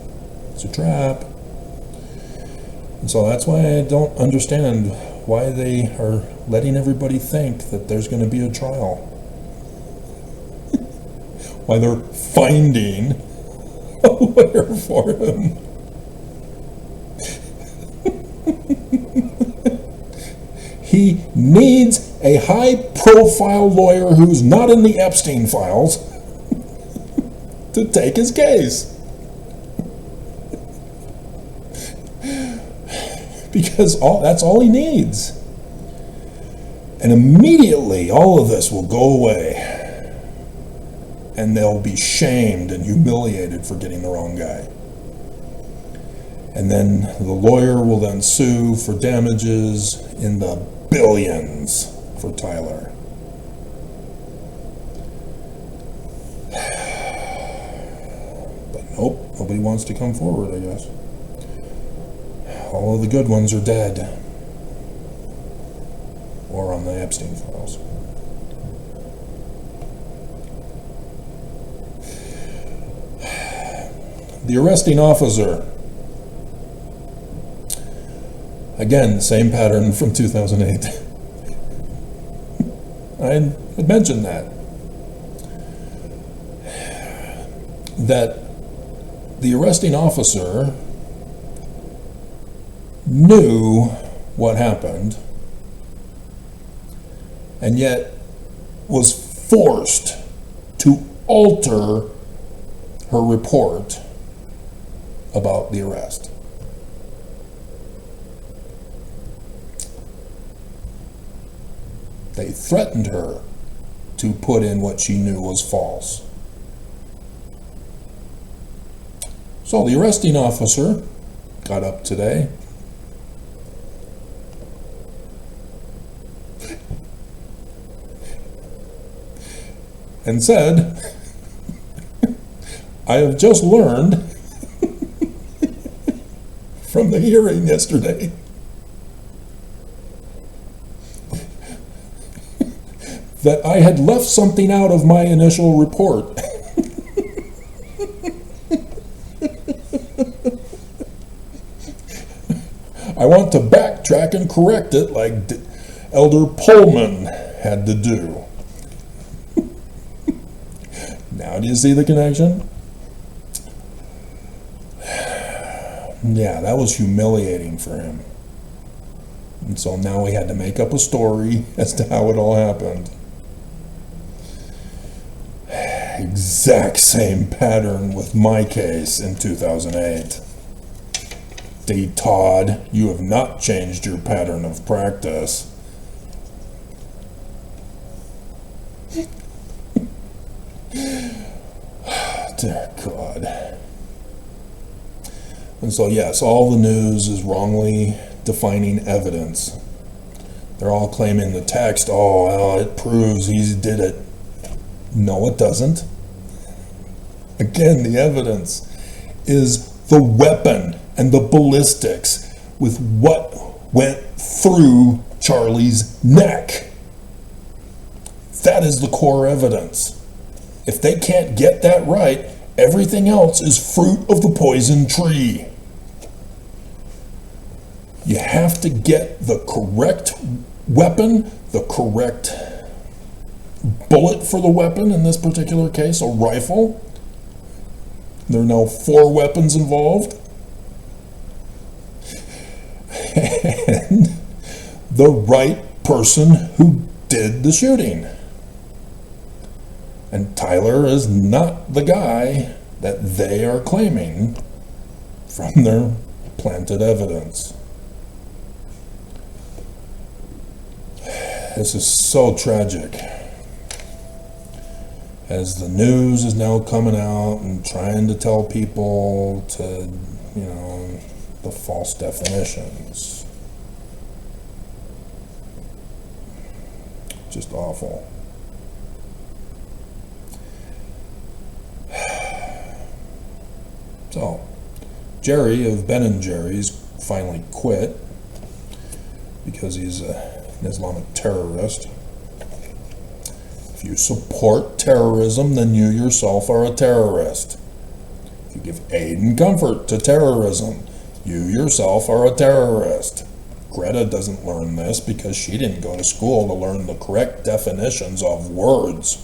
It's a trap. And so that's why I don't understand why they are letting everybody think that there's going to be a trial. Why they're finding a lawyer for him. He needs a high-profile lawyer who's not in the Epstein files to take his case. Because that's all he needs. And immediately all of this will go away. And they'll be shamed and humiliated for getting the wrong guy. And then the lawyer will then sue for damages in the billions for Tyler. But nope, nobody wants to come forward, I guess. All of the good ones are dead. Or on the Epstein files. The arresting officer. Again, same pattern from 2008. I had mentioned that. That the arresting officer knew what happened and yet was forced to alter her report about the arrest. They threatened her to put in what she knew was false. So the arresting officer got up today and said, I have just learned from the hearing yesterday that I had left something out of my initial report. I want to backtrack and correct it like Elder Pullman had to do. Now do you see the connection? Yeah, that was humiliating for him. And so now we had to make up a story as to how it all happened. Exact same pattern with my case in 2008. D. Todd, you have not changed your pattern of practice. Dear God. And so yes, all the news is wrongly defining evidence. They're all claiming the text, oh, well, it proves he did it. No, it doesn't. Again, the evidence is the weapon and the ballistics with what went through Charlie's neck. That is the core evidence. If they can't get that right, everything else is fruit of the poison tree. You have to get the correct weapon, the correct bullet for the weapon, in this particular case, a rifle. There are now 4 weapons involved. And the right person who did the shooting. And Tyler is not the guy that they are claiming from their planted evidence. This is so tragic. As the news is now coming out and trying to tell people to, the false definitions. Just awful. So, Jerry of Ben & Jerry's finally quit because he's an Islamic terrorist. If you support terrorism, then you yourself are a terrorist. If you give aid and comfort to terrorism, you yourself are a terrorist. Greta doesn't learn this because she didn't go to school to learn the correct definitions of words.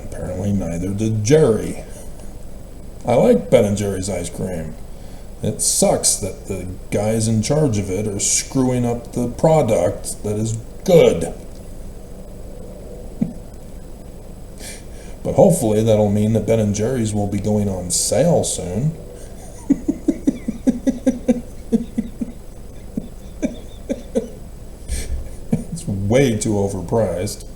Apparently neither did Jerry. I like Ben & Jerry's ice cream. It sucks that the guys in charge of it are screwing up the product that is good. But hopefully that'll mean that Ben & Jerry's will be going on sale soon. It's way too overpriced.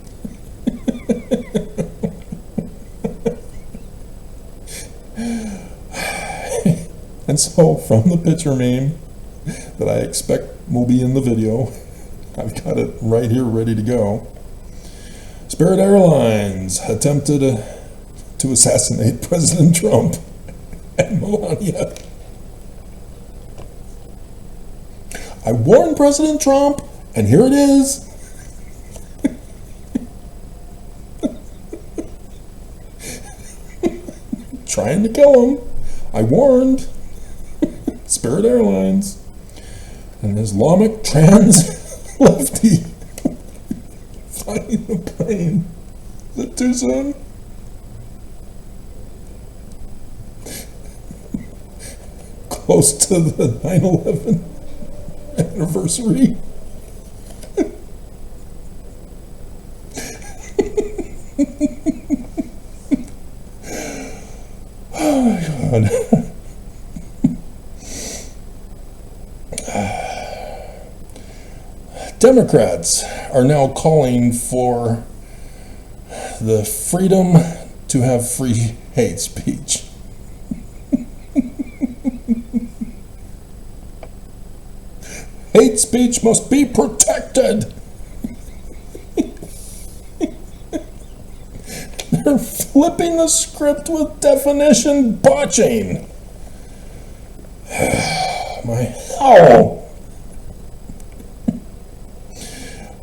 And so, from the picture meme that I expect will be in the video, I've got it right here ready to go. Spirit Airlines attempted to assassinate President Trump and Melania. I warned President Trump, and here it is. Trying to kill him. I warned. Spirit Airlines, an Islamic trans lefty flying the plane. Is it too soon? Close to the 9/11 anniversary. Oh my God. Democrats are now calling for the freedom to have free hate speech. Hate speech must be protected. They're flipping the script with definition botching. Oh!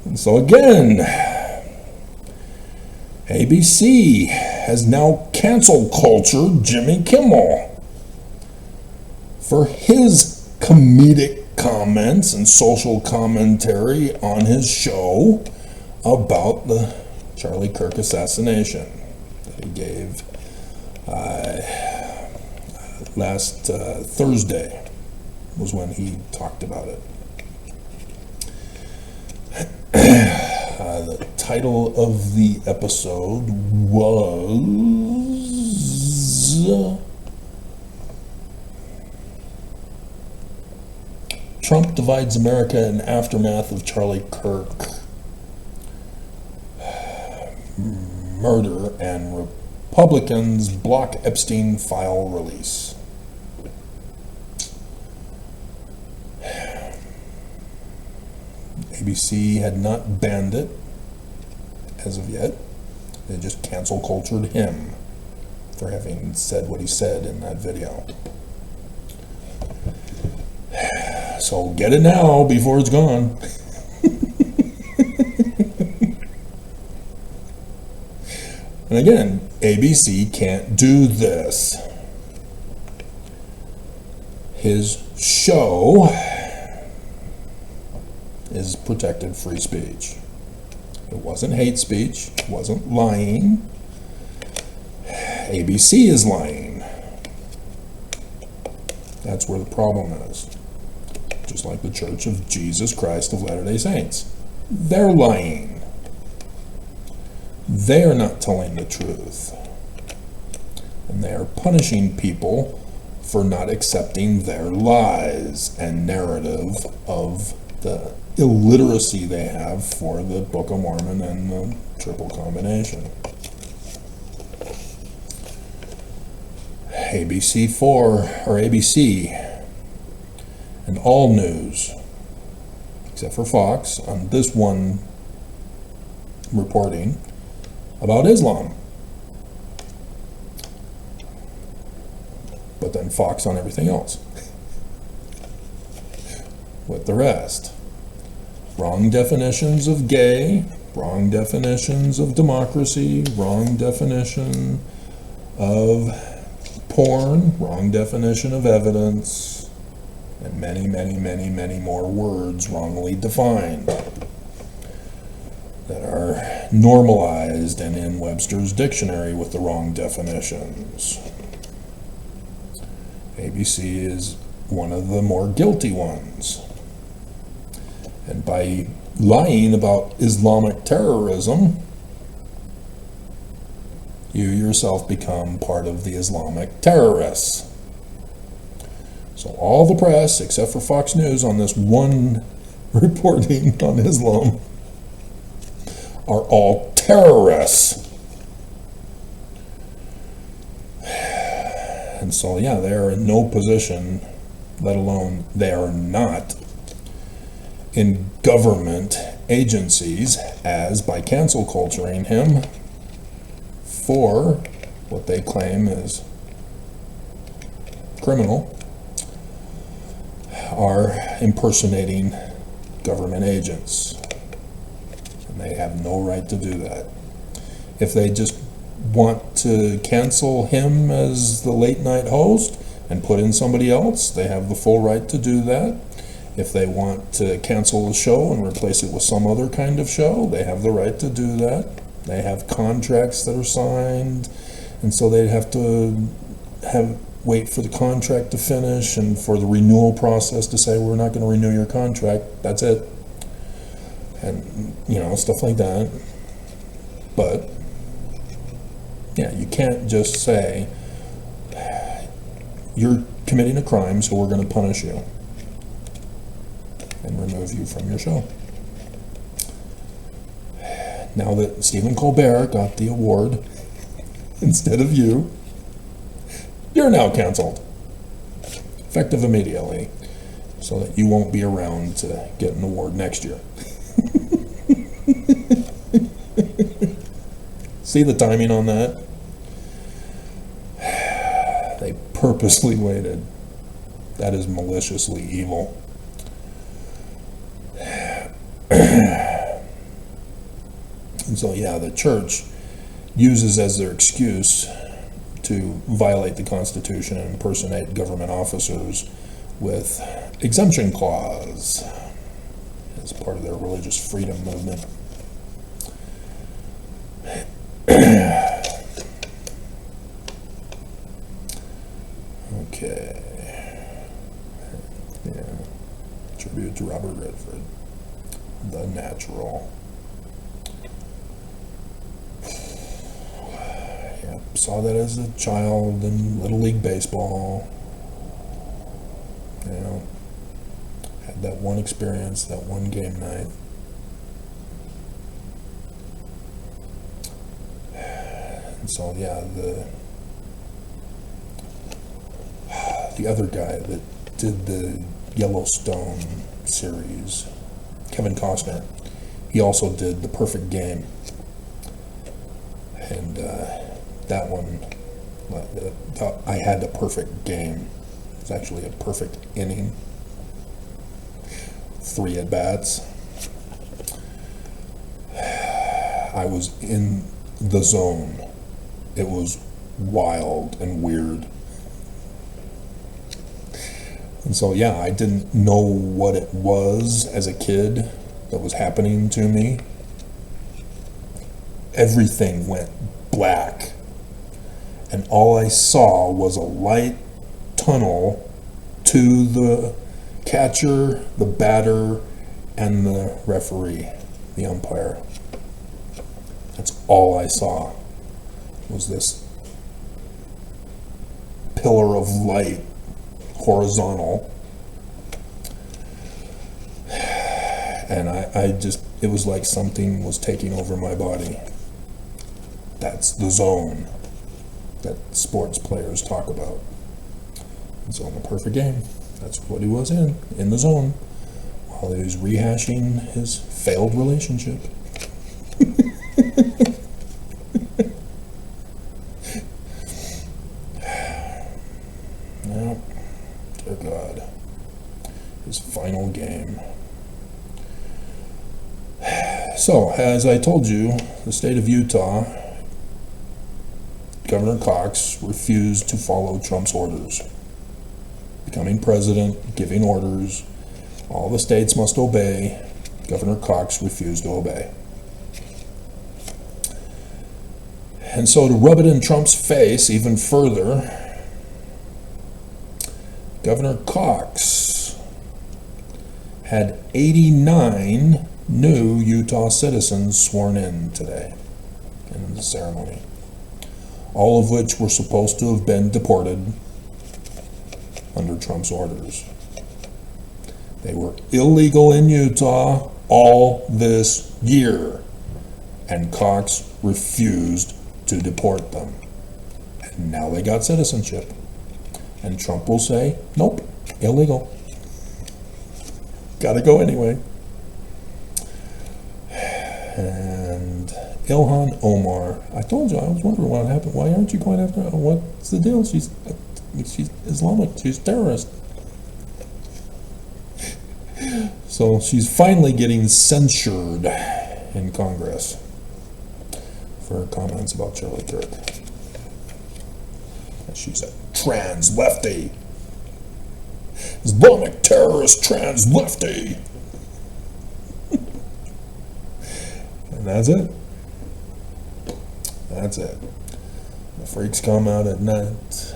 And so again, ABC has now cancel cultured Jimmy Kimmel for his comedic comments and social commentary on his show about the Charlie Kirk assassination that he gave last Thursday was when he talked about it. The title of the episode was Trump Divides America in Aftermath of Charlie Kirk Murder and Republicans Block Epstein File Release. ABC had not banned it as of yet. They just cancel cultured him for having said what he said in that video. So get it now before it's gone. And again, ABC can't do this. His show is protected free speech. It wasn't hate speech, it wasn't lying. ABC is lying. That's where the problem is. Just like the Church of Jesus Christ of Latter-day Saints. They're lying. They're not telling the truth. And they are punishing people for not accepting their lies and narrative of the illiteracy they have for the Book of Mormon and the triple combination. ABC4 or ABC and all news, except for Fox, on this one reporting about Islam. But then Fox on everything else. With the rest. Wrong definitions of gay, wrong definitions of democracy, wrong definition of porn, wrong definition of evidence, and many, many, many, many more words wrongly defined that are normalized and in Webster's dictionary with the wrong definitions. ABC is one of the more guilty ones. And by lying about Islamic terrorism, you yourself become part of the Islamic terrorists. So all the press, except for Fox News on this one reporting on Islam, are all terrorists. And so, yeah, they are in no position, let alone they are not in government agencies, as by cancel culturing him for what they claim is criminal, are impersonating government agents. And they have no right to do that. If they just want to cancel him as the late night host and put in somebody else, they have the full right to do that. If they want to cancel the show and replace it with some other kind of show, they have the right to do that. They have contracts that are signed, and so they'd have to wait for the contract to finish and for the renewal process to say, we're not going to renew your contract, that's it. And, stuff like that. But, yeah, you can't just say, you're committing a crime, so we're going to punish you and remove you from your show. Now that Stephen Colbert got the award instead of you, you're now canceled. Effective immediately, so that you won't be around to get an award next year. See the timing on that? They purposely waited. That is maliciously evil. And so, yeah, the church uses as their excuse to violate the Constitution and impersonate government officers with exemption clause as part of their religious freedom movement. Okay. Yeah. Tribute to Robert Redford. The Natural. Yeah, saw that as a child in Little League Baseball. Had that one experience, that one game night. And so, yeah, the other guy that did the Yellowstone series, Kevin Costner, he also did The Perfect Game. And that one, I had the perfect game. It's actually a perfect inning. 3 at-bats. I was in the zone. It was wild and weird. And so, yeah, I didn't know what it was as a kid that was happening to me. Everything went black. And all I saw was a light tunnel to the catcher, the batter, and the referee, the umpire. That's all I saw, was this pillar of light, horizontal. And I just, it was like something was taking over my body. That's the zone. that sports players talk about. And so in the perfect game, that's what he was in the zone, while he was rehashing his failed relationship. No, dear God, his final game. So, as I told you, the state of Utah, Governor Cox refused to follow Trump's orders. Becoming president, giving orders, all the states must obey. Governor Cox refused to obey. And so to rub it in Trump's face even further, Governor Cox had 89 new Utah citizens sworn in today in the ceremony, all of which were supposed to have been deported under Trump's orders. They were illegal in Utah all this year, and Cox refused to deport them. And now they got citizenship. And Trump will say, nope, illegal. Gotta go anyway. And Ilhan Omar, I told you, I was wondering what happened. Why aren't you going after her? What's the deal? She's Islamic. She's a terrorist. So she's finally getting censured in Congress for her comments about Charlie Kirk. She's a trans lefty. Islamic terrorist trans lefty. And that's it. That's it. The freaks come out at night.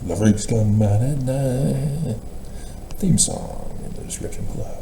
The freaks come out at night. Theme song in the description below.